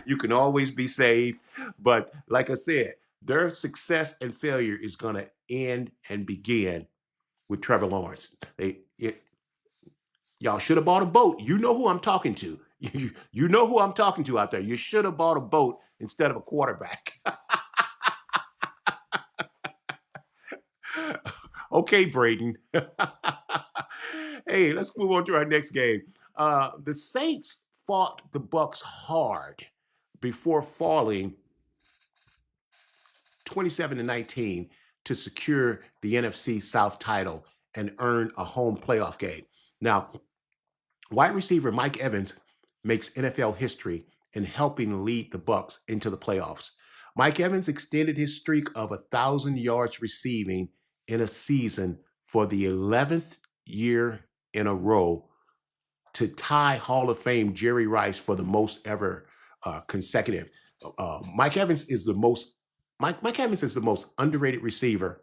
You can always be saved. But like I said, their success and failure is going to end and begin with Trevor Lawrence. Y'all should have bought a boat. You know who I'm talking to. You know who I'm talking to out there. You should have bought a boat instead of a quarterback. Okay, Braden. Hey, let's move on to our next game. The Saints fought the Bucs hard before falling 27-19 to secure the NFC South title and earn a home playoff game. Now, wide receiver Mike Evans makes NFL history in helping lead the Bucs into the playoffs. Mike Evans extended his streak of 1,000 yards receiving in a season for the 11th year in a row to tie Hall of Fame Jerry Rice for the most ever consecutive. Mike Evans is the most underrated receiver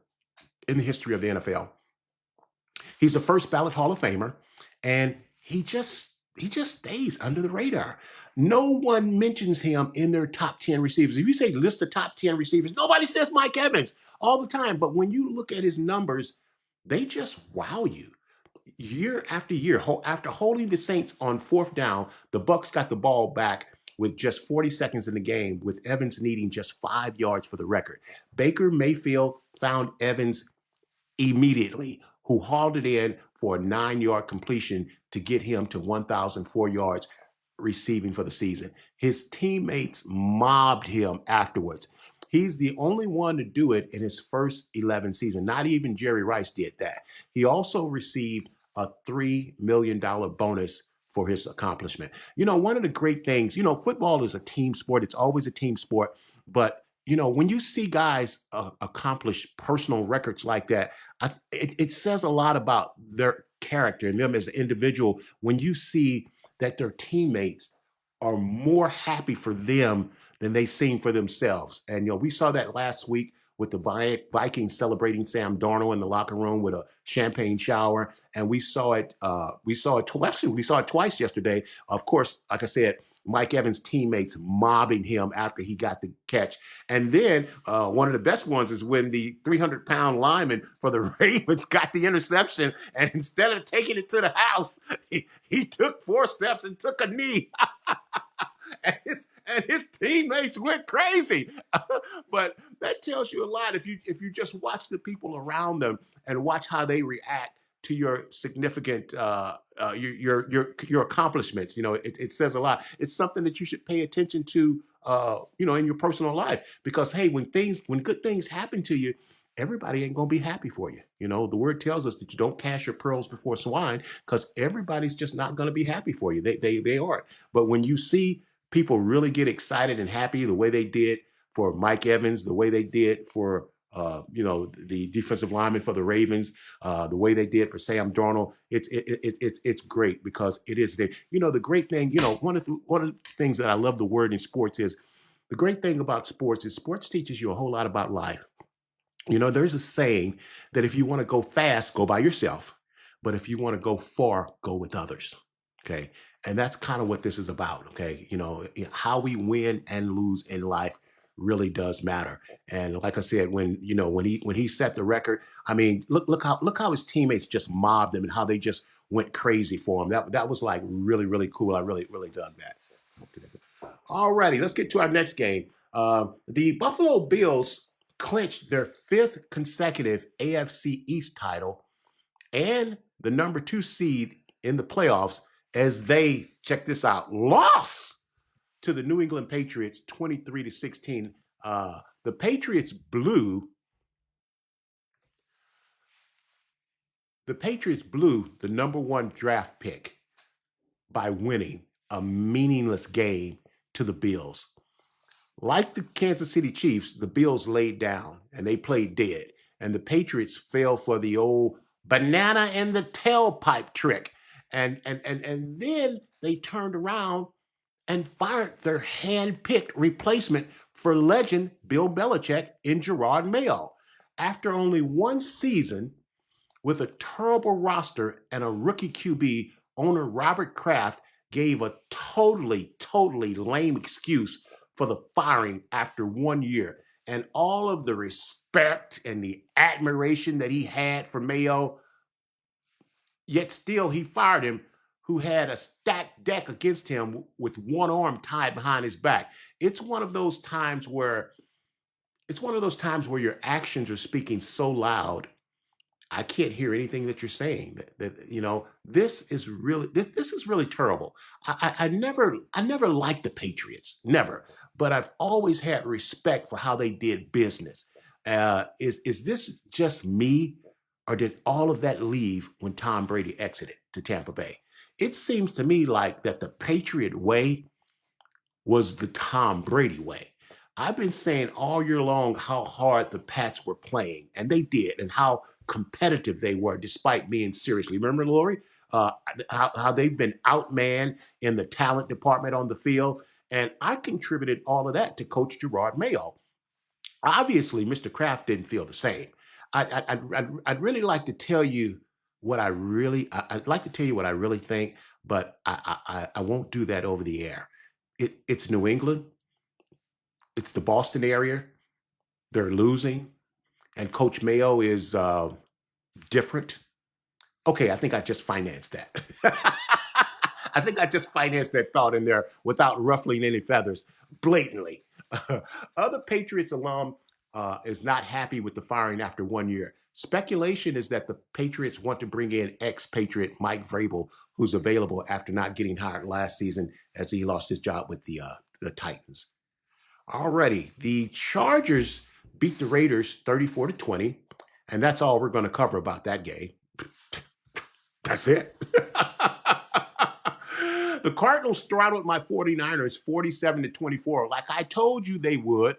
in the history of the NFL. He's a first ballot Hall of Famer, and he just stays under the radar. No one mentions him in their top 10 receivers. If you say list the top 10 receivers, nobody says Mike Evans all the time. But when you look at his numbers, they just wow you. Year after year, after holding the Saints on fourth down, the Bucs got the ball back with just 40 seconds in the game, with Evans needing just 5 yards for the record. Baker Mayfield found Evans immediately, who hauled it in for a 9-yard completion to get him to 1,004 yards receiving for the season. His teammates mobbed him afterwards. He's the only one to do it in his first 11 seasons. Not even Jerry Rice did that. He also received a $3 million bonus for his accomplishment. One of the great things, football is a team sport. It's always a team sport. But, when you see guys accomplish personal records like that, it says a lot about their character and them as an individual when you see that their teammates are more happy for them than they seem for themselves. And, we saw that last week with the Vikings celebrating Sam Darnold in the locker room with a champagne shower. And we saw it twice yesterday. Of course, like I said, Mike Evans' teammates mobbing him after he got the catch. And then one of the best ones is when the 300-pound lineman for the Ravens got the interception, and instead of taking it to the house, he took 4 steps and took a knee. And his teammates went crazy. But that tells you a lot if you just watch the people around them and watch how they react to your significant your accomplishments. It says a lot. It's something that you should pay attention to in your personal life, because hey, when good things happen to you, everybody ain't gonna be happy for you. The word tells us that you don't cast your pearls before swine, because everybody's just not gonna be happy for you. They aren't. But when you see people really get excited and happy the way they did for Mike Evans, the way they did for the defensive lineman for the Ravens, the way they did for Sam Darnold, it's great, because it is the great thing. One of the things that I love the word in sports is, the great thing about sports is sports teaches you a whole lot about life. There's a saying that if you want to go fast, go by yourself, but if you want to go far, go with others. Okay. And that's kind of what this is about. Okay. How we win and lose in life really does matter. And like I said, when he set the record, I mean, look how his teammates just mobbed him and how they just went crazy for him. That was like really, really cool. I really, really dug that. All righty, let's get to our next game. The Buffalo Bills clinched their 5th consecutive AFC East title and the number 2 seed in the playoffs as they, check this out, lost to the New England Patriots 23-16. The Patriots blew the number 1 draft pick by winning a meaningless game to the Bills. Like the Kansas City Chiefs, the Bills laid down and they played dead. And the Patriots fell for the old banana in the tailpipe trick. And then they turned around and fired their hand-picked replacement for legend Bill Belichick in Gerard Mayo. After only one season with a terrible roster and a rookie QB, owner Robert Kraft gave a totally lame excuse for the firing after 1 year. And all of the respect and the admiration that he had for Mayo, yet still he fired him, who had a stacked deck against him with one arm tied behind his back. It's one of those times where your actions are speaking so loud, I can't hear anything that you're saying. This is really terrible. I never liked the Patriots, never, but I've always had respect for how they did business. Is this just me, or did all of that leave when Tom Brady exited to Tampa Bay? It seems to me like that the Patriot way was the Tom Brady way. I've been saying all year long how hard the Pats were playing, and they did, and how competitive they were despite being seriously. Remember, Lori, how they've been outmanned in the talent department on the field? And I contributed all of that to Coach Gerard Mayo. Obviously, Mr. Kraft didn't feel the same. I'd really like to tell you what I'd like to tell you what I really think, but I won't do that over the air. It's New England. It's the Boston area. They're losing, and Coach Mayo is different. Okay, I think I just financed that. I think I just financed that thought in there without ruffling any feathers, blatantly. Other Patriots alum is not happy with the firing after 1 year. Speculation is that the Patriots want to bring in ex-Patriot Mike Vrabel, who's available after not getting hired last season as he lost his job with the Titans. Alrighty, the Chargers beat the Raiders 34-20, and that's all we're going to cover about that game. That's it. The Cardinals throttled my 49ers 47-24, like I told you they would,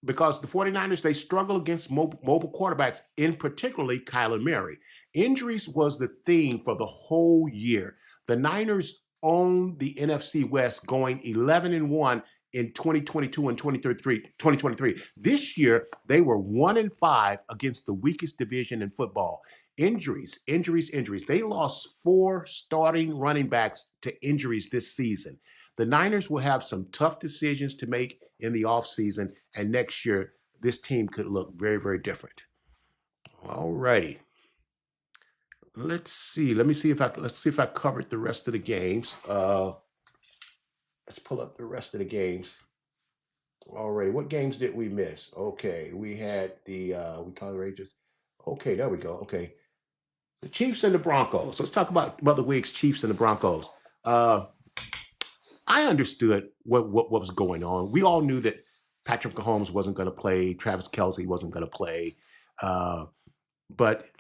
because the 49ers, they struggle against mobile quarterbacks, in particularly Kyler Murray. Injuries was the theme for the whole year. The Niners owned the NFC West, going 11-1 in 2022 and 2023. This year, they were 1-5 against the weakest division in football. Injuries. They lost 4 starting running backs to injuries this season. The Niners will have some tough decisions to make in the offseason, and next year, this team could look very, very different. All righty. Let's see. Let's see if I covered the rest of the games. Let's pull up the rest of the games. All right. What games did we miss? Okay. We had we call the Rangers. Okay, there we go. Okay. The Chiefs and the Broncos. Let's talk about Mother Wig's Chiefs and the Broncos. I understood what was going on. We all knew that Patrick Mahomes wasn't going to play. Travis Kelce wasn't going to play. But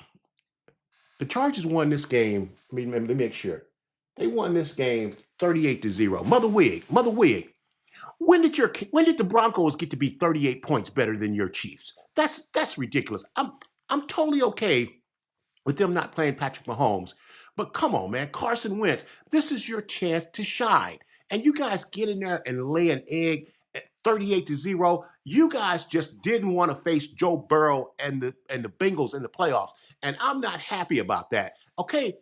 the Chargers won this game. Let me make sure. They won this game 38-0. Mother Wig. When did the Broncos get to be 38 points better than your Chiefs? That's ridiculous. I'm totally okay with them not playing Patrick Mahomes. But come on, man. Carson Wentz, this is your chance to shine. And you guys get in there and lay an egg at 38-0. You guys just didn't want to face Joe Burrow and the Bengals in the playoffs. And I'm not happy about that. Okay.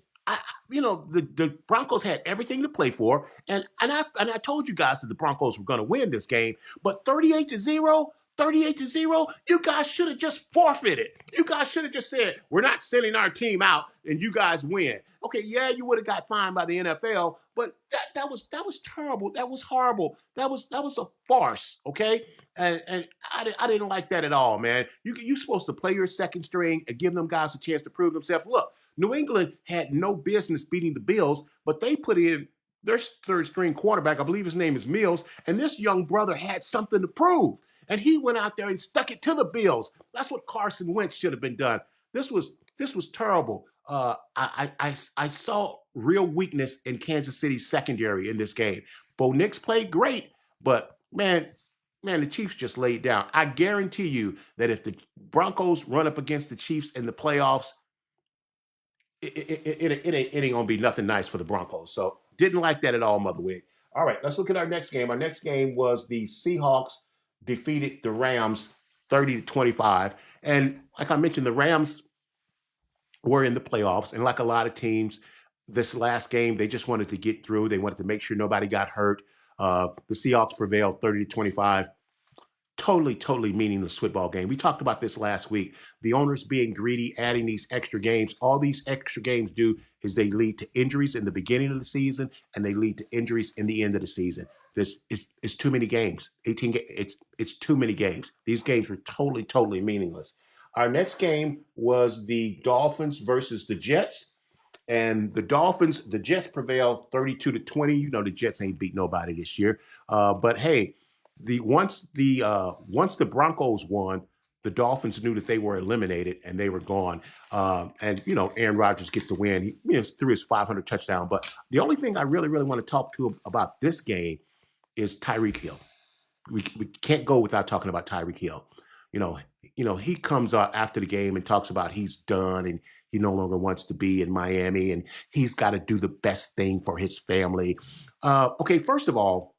The Broncos had everything to play for. And I told you guys that the Broncos were going to win this game. But 38-0, 38-0, you guys should have just forfeited. You guys should have just said, we're not sending our team out and you guys win. Okay, yeah, you would have got fined by the NFL, but that was terrible. That was horrible. That was a farce, okay? And I didn't like that at all, man. You're supposed to play your second string and give them guys a chance to prove themselves. Look, New England had no business beating the Bills, but they put in their third string quarterback, I believe his name is Mills, and this young brother had something to prove. And he went out there and stuck it to the Bills. That's what Carson Wentz should have been done. This was terrible. I saw real weakness in Kansas City's secondary in this game. Bo Nix played great, but man, the Chiefs just laid down. I guarantee you that if the Broncos run up against the Chiefs in the playoffs, it ain't gonna be nothing nice for the Broncos. So didn't like that at all, Motherwig. All right, let's look at our next game. Our next game was the Seahawks defeated the Rams 30-25. And like I mentioned, the Rams were in the playoffs. And like a lot of teams, this last game, they just wanted to get through. They wanted to make sure nobody got hurt. The Seahawks prevailed 30-25. Totally meaningless football game. We talked about this last week. The owners being greedy, adding these extra games. All these extra games do is they lead to injuries in the beginning of the season, and they lead to injuries in the end of the season. It's too many games. 18. It's too many games. These games were totally meaningless. Our next game was the Dolphins versus the Jets. And the Jets prevailed 32-20. You know the Jets ain't beat nobody this year. But hey, once the Broncos won, the Dolphins knew that they were eliminated and they were gone. And Aaron Rodgers gets the win. He threw his 500 touchdown. But the only thing I really want to talk to about this game is Tyreek Hill. We can't go without talking about Tyreek Hill. He comes out after the game and talks about he's done and he no longer wants to be in Miami and he's got to do the best thing for his family. Okay, first of all,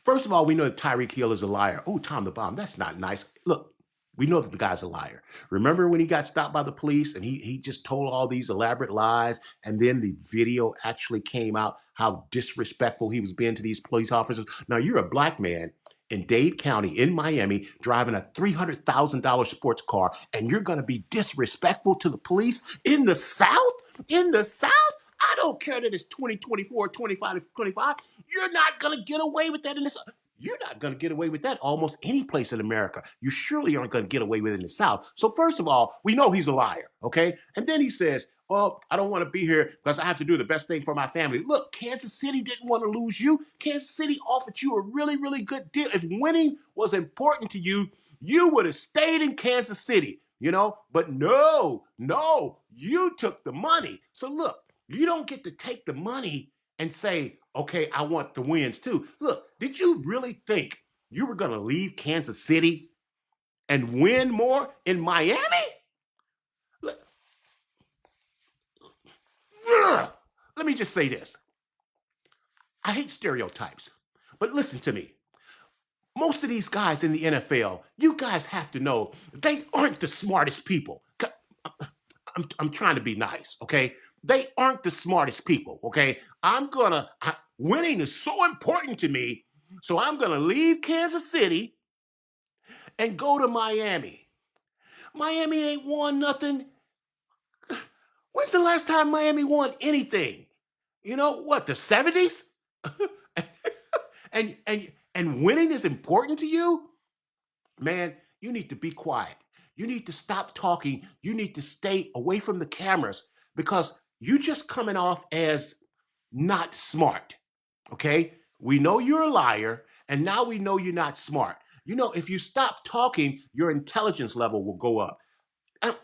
we know that Tyreek Hill is a liar. Oh, Tom the Bomb, that's not nice. Look, we know that the guy's a liar. Remember when he got stopped by the police and he just told all these elaborate lies, and then the video actually came out how disrespectful he was being to these police officers? Now, you're a black man in Dade County in Miami driving a $300,000 sports car, and you're going to be disrespectful to the police in the South? In the South? I don't care that it's 2024, 25, 25. You're not going to get away with that in the South. You're not going to get away with that almost any place in America. You surely aren't going to get away with it in the South. So first of all, we know he's a liar, okay? And then he says, well, I don't want to be here because I have to do the best thing for my family. Look, Kansas City didn't want to lose you. Kansas City offered you a really good deal. If winning was important to you, you would have stayed in Kansas City, But no, you took the money. So look, you don't get to take the money and say, okay, I want the wins too. Look, did you really think you were going to leave Kansas City and win more in Miami? Look, let me just say this. I hate stereotypes, but listen to me. Most of these guys in the NFL, you guys have to know they aren't the smartest people. I'm trying to be nice, okay? They aren't the smartest people, okay? Winning is so important to me, so I'm going to leave Kansas City and go to Miami. Miami ain't won nothing. When's the last time Miami won anything? The 70s? and winning is important to you? Man, you need to be quiet. You need to stop talking. You need to stay away from the cameras because you're just coming off as not smart, okay? We know you're a liar, and now we know you're not smart. If you stop talking, your intelligence level will go up.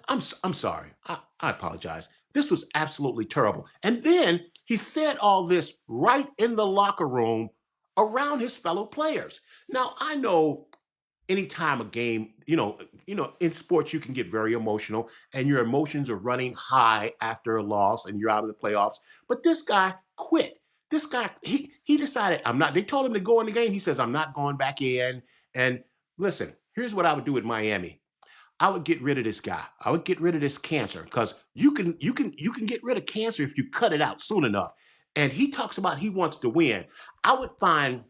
I'm sorry. I apologize. This was absolutely terrible. And then he said all this right in the locker room around his fellow players. Now, I know anytime a game, in sports, you can get very emotional and your emotions are running high after a loss and you're out of the playoffs. But this guy quit. This guy, he decided, they told him to go in the game. He says, I'm not going back in. And listen, here's what I would do with Miami. I would get rid of this guy. I would get rid of this cancer because you can get rid of cancer if you cut it out soon enough. And he talks about he wants to win. I would find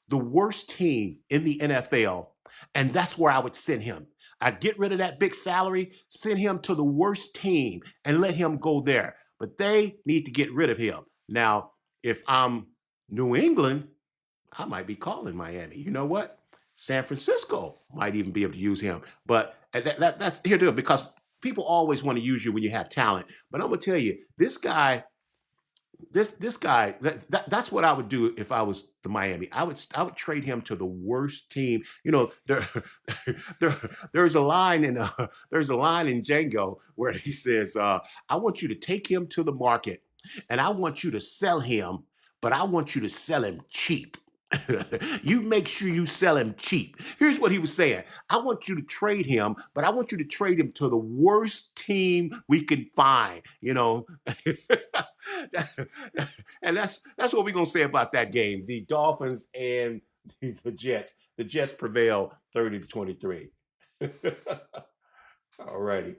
the worst team in the NFL And that's where I would send him. I'd get rid of that big salary, send him to the worst team, and let him go there. But they need to get rid of him. Now, if I'm New England, I might be calling Miami. You know what? San Francisco might even be able to use him. But that's here to because people always want to use you when you have talent. But I'm gonna tell you, this guy, this guy, that's what I would do if I was the Miami. I would trade him to the worst team. You know, there there's a line in Django where he says, "I want you to take him to the market, and I want you to sell him, but I want you to sell him cheap." You make sure you sell him cheap. Here's what he was saying. I want you to trade him, but I want you to trade him to the worst team we can find, you know. And that's what we're gonna say about that game. The Dolphins and the Jets. The Jets prevail 30-23. All righty.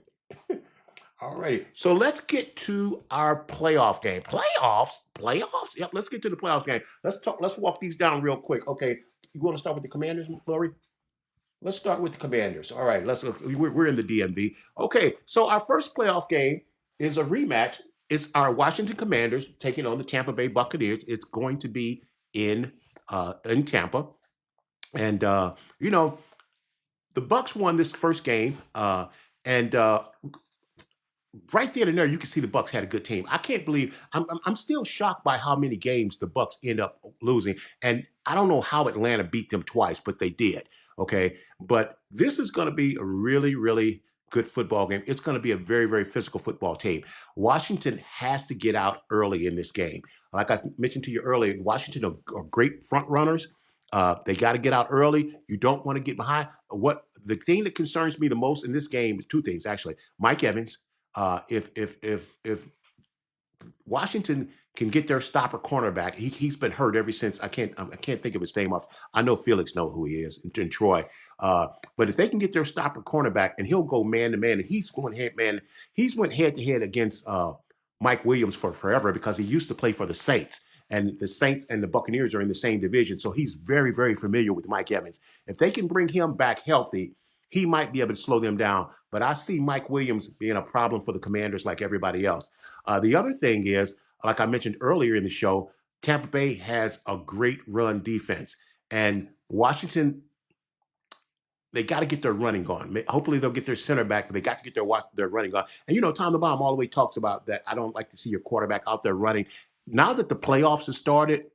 All righty. So let's get to our playoff game. Playoffs? Playoffs? Yep, let's get to the playoff game. Let's walk these down real quick. Okay. You want to start with the Commanders, Lori? Let's start with the Commanders. All right, we're in the DMV. Okay, so our first playoff game is a rematch. It's our Washington Commanders taking on the Tampa Bay Buccaneers. It's going to be in Tampa. And you know, the Bucs won this first game. And right there and there, you can see the Bucs had a good team. I can't believe I'm still shocked by how many games the Bucs end up losing, and I don't know how Atlanta beat them twice, but they did. Okay, but this is going to be a really, really good football game. It's going to be a very, very physical football team. Washington has to get out early in this game. Like I mentioned to you earlier, Washington are great front runners. They got to get out early. You don't want to get behind. What the thing that concerns me the most in this game is two things actually. Mike Evans. If Washington can get their stopper cornerback, he's been hurt ever since. I can't think of his name off. I know Felix know who he is in Troy. But if they can get their stopper cornerback, and he'll go man to man, and he's went head to head against Mike Williams for forever because he used to play for the Saints. And the Saints and the Buccaneers are in the same division. So he's very, very familiar with Mike Evans. If they can bring him back healthy, he might be able to slow them down. But I see Mike Williams being a problem for the Commanders like everybody else. The other thing is, like I mentioned earlier in the show, Tampa Bay has a great run defense. And Washington, they got to get their running going. Hopefully they'll get their center back, but they got to get their running going. And you know, Tom the Bomb always talks about that. I don't like to see your quarterback out there running. Now that the playoffs have started,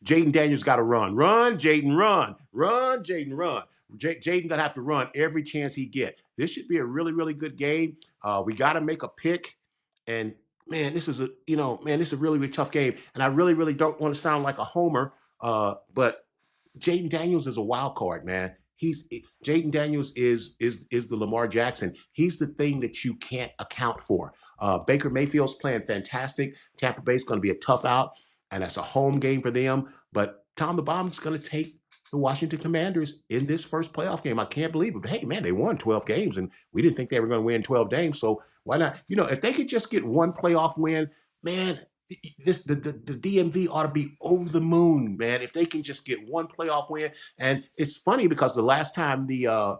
Jaden Daniels got to run. Run, Jaden, run. Run, Jaden, run. Jaden gonna have to run every chance he get. This should be a really, really good game. We got to make a pick, and man, this is a really, really tough game. And I really, really don't want to sound like a homer, but Jaden Daniels is a wild card, man. Jaden Daniels is the Lamar Jackson. He's the thing that you can't account for. Baker Mayfield's playing fantastic. Tampa Bay's going to be a tough out, and that's a home game for them. But Tom the Bomb's going to take the Washington Commanders in this first playoff game. I can't believe it. But hey, man, they won 12 games, and we didn't think they were going to win 12 games. So why not? You know, if they could just get one playoff win, man, the DMV ought to be over the moon, man. If they can just get one playoff win. And it's funny because the last time the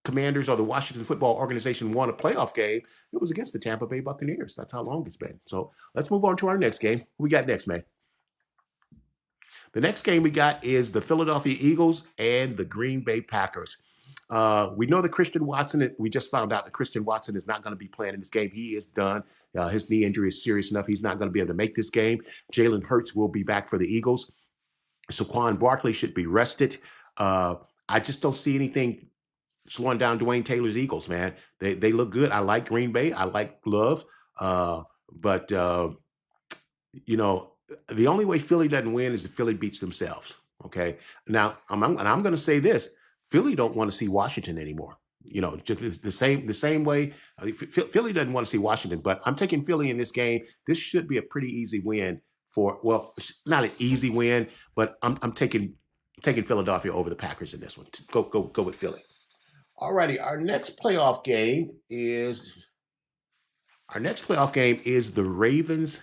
Commanders or the Washington Football Organization won a playoff game, it was against the Tampa Bay Buccaneers. That's how long it's been. So let's move on to our next game. Who we got next, man? The next game we got is the Philadelphia Eagles and the Green Bay Packers. We know that Christian Watson, we just found out that Christian Watson is not going to be playing in this game. He is done. His knee injury is serious enough. He's not going to be able to make this game. Jalen Hurts will be back for the Eagles. Saquon Barkley should be rested. I just don't see anything slowing down Dwayne Taylor's Eagles, man. They look good. I like Green Bay. I like Love. But you know, the only way Philly doesn't win is if Philly beats themselves. Okay. Now, I'm going to say this: Philly don't want to see Washington anymore. You know, just the same way. Philly doesn't want to see Washington, but I'm taking Philly in this game. This should be a pretty easy win not an easy win, but I'm taking Philadelphia over the Packers in this one. Go with Philly. All righty. Our next playoff game is the Ravens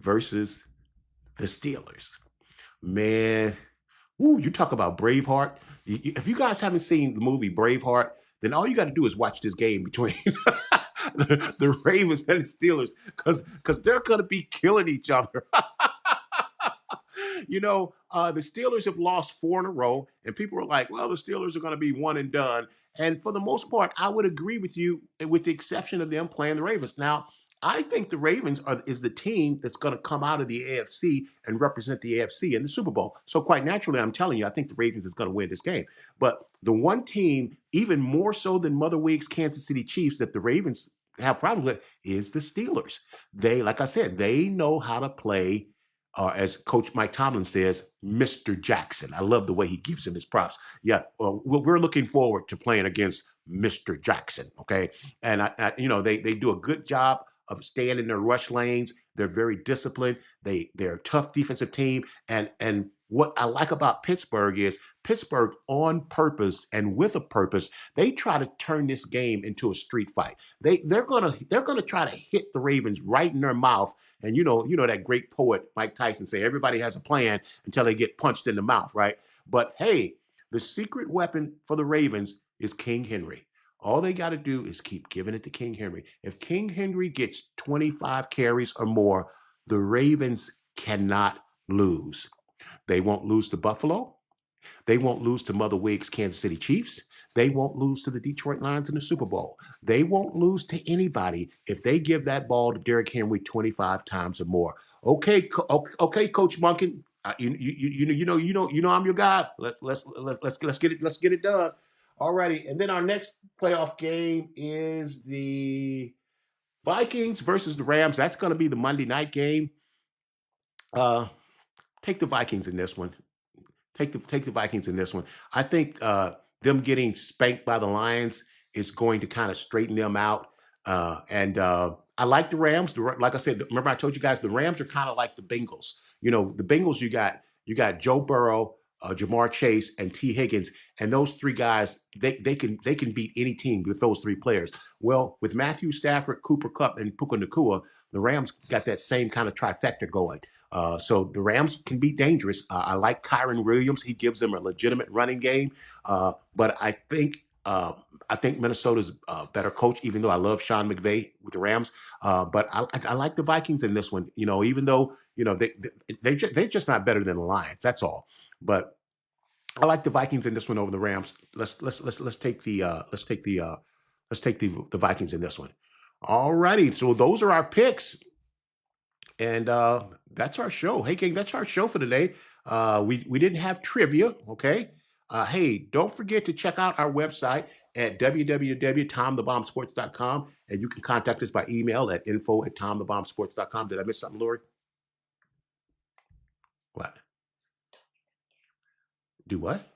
versus the Steelers. Man, you talk about Braveheart. If you guys haven't seen the movie Braveheart, then all you got to do is watch this game between the Ravens and the Steelers, because they're going to be killing each other. The Steelers have lost 4 in a row, and people are like, well, the Steelers are going to be one and done. And for the most part, I would agree with you, with the exception of them playing the Ravens. Now, I think the Ravens is the team that's going to come out of the AFC and represent the AFC in the Super Bowl. So quite naturally, I'm telling you, I think the Ravens is going to win this game. But the one team, even more so than Mother Wig's Kansas City Chiefs, that the Ravens have problems with is the Steelers. They, like I said, they know how to play, as Coach Mike Tomlin says, Mr. Jackson. I love the way he gives him his props. Yeah, we're looking forward to playing against Mr. Jackson, okay? And, they do a good job of staying in their rush lanes. They're very disciplined. They're a tough defensive team. And what I like about Pittsburgh is Pittsburgh, on purpose and with a purpose, they try to turn this game into a street fight. They're gonna try to hit the Ravens right in their mouth. And you know that great poet Mike Tyson say, everybody has a plan until they get punched in the mouth, right? But hey, the secret weapon for the Ravens is King Henry. All they got to do is keep giving it to King Henry. If King Henry gets 25 carries or more, the Ravens cannot lose. They won't lose to Buffalo. They won't lose to Mother Wig's Kansas City Chiefs. They won't lose to the Detroit Lions in the Super Bowl. They won't lose to anybody if they give that ball to Derrick Henry 25 times or more. Okay, Coach Monken. You know I'm your guy. Let's get it done. Alrighty, and then our next playoff game is the Vikings versus the Rams. That's going to be the Monday night game. Take the Vikings in this one. Take the Vikings in this one. I think them getting spanked by the Lions is going to kind of straighten them out. And I like the Rams. Like I said, remember I told you guys the Rams are kind of like the Bengals. The Bengals, you got Joe Burrow, Jamar Chase, and T. Higgins, and those 3 guys, they can beat any team with those 3 players. Well, with Matthew Stafford, Cooper Kupp, and Puka Nacua, the Rams got that same kind of trifecta going. So the Rams can be dangerous. I like Kyron Williams; he gives them a legitimate running game. But I think Minnesota's a better coach, even though I love Sean McVay with the Rams. But I like the Vikings in this one. Even though they're just not better than the Lions. That's all. But I like the Vikings in this one over the Rams. Let's take the Vikings in this one. All righty. So those are our picks, and that's our show. Hey, gang, that's our show for today. We didn't have trivia. Okay. Hey, don't forget to check out our website at www.tomthebombsports.com, and you can contact us by email at info@tomthebombsports.com. Did I miss something, Lori? What? Do what?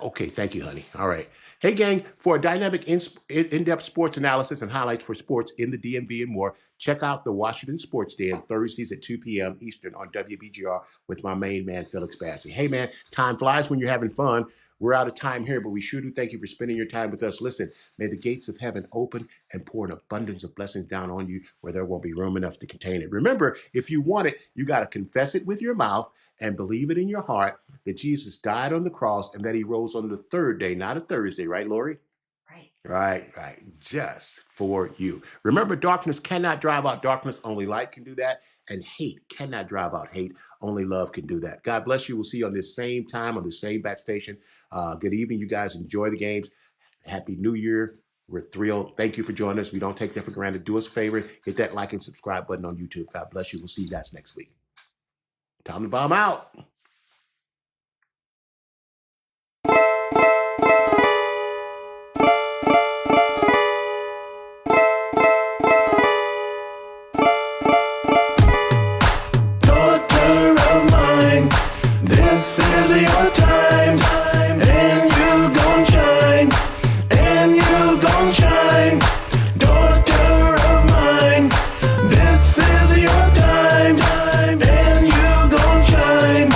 Okay, thank you, honey. All right. Hey, gang, for a dynamic, in-depth sports analysis and highlights for sports in the DMV and more, check out the Washington Sports Den, Thursdays at 2 p.m. Eastern on WBGR with my main man, Felix Bassey. Hey, man, time flies when you're having fun. We're out of time here, but we sure do thank you for spending your time with us. Listen, may the gates of heaven open and pour an abundance of blessings down on you where there won't be room enough to contain it. Remember, if you want it, you got to confess it with your mouth and believe it in your heart that Jesus died on the cross and that he rose on the 3rd day, not a Thursday, right, Lori? Right. Just for you. Remember, darkness cannot drive out darkness. Only light can do that. And hate cannot drive out hate. Only love can do that. God bless you. We'll see you on this same time on the same bat station. Good evening. You guys enjoy the games. Happy New Year. We're thrilled. Thank you for joining us. We don't take that for granted. Do us a favor. Hit that like and subscribe button on YouTube. God bless you. We'll see you guys next week. Tom the Bomb out. This is your time, and you gon' shine, and you gon' shine, daughter of mine. This is your time, and you gon' shine,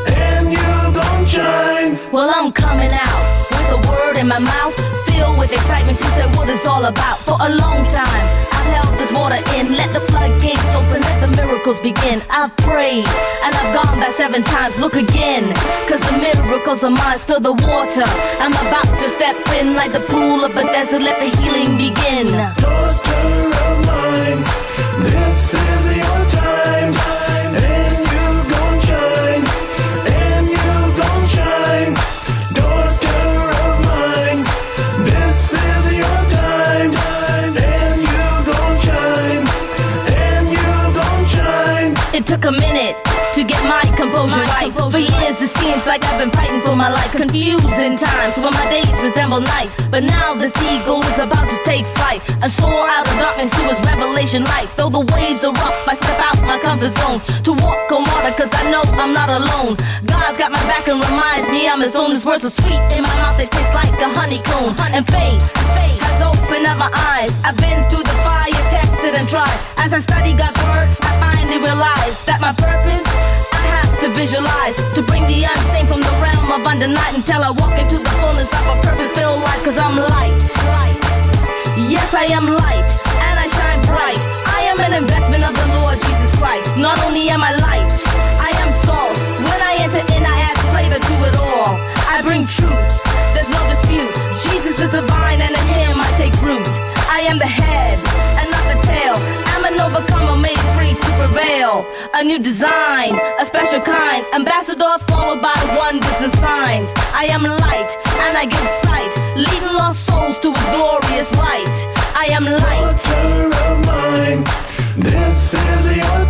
and you gon' shine. Well, I'm coming out with a word in my mouth, filled with excitement to say what it's all about. For a long time, I've held the this water in. Let the floodgates open, let the miracles begin. I've prayed and I've gone back 7 times. Look again, cause the miracles are mine. Stir the water, I'm about to step in like the pool of Bethesda. Let the healing begin. Daughter of mine, this is your time, and you gon' shine, and you gon' shine. Daughter of mine, this is your time, and you gon' shine, and you gon' shine. It took a minute to get my composure right. For years it seems like I've been fighting for my life. Confusing times when my days resemble nights. But now this eagle is about to take flight and soar out of darkness to its revelation light. Though the waves are rough, I step out my comfort zone to walk on water, cause I know I'm not alone. God's got my back and reminds me I'm his own. His words are sweet in my mouth, they taste like a honeycomb. And faith has opened up my eyes. I've been through the fire, tested and tried. As I study God's word, I finally realize that my purpose I have to visualize, to bring the unseen from the realm of under night until I walk into the fullness of a purpose-filled life. Cause I'm light. Yes, I am light, and I shine bright. I am an investment of the Lord Jesus Christ. Not only am I light, I am salt. When I enter in, I add flavor to it all. I bring truth, there's no dispute. Jesus is the vine, and in him I take root. I am the head, and not the tail. I'm an overcomer made free to prevail. A new design, a special kind. Ambassador followed by wonders and signs. I am light, and I give sight, leading lost souls to his glorious light. I am light. Daughter of mine, this is your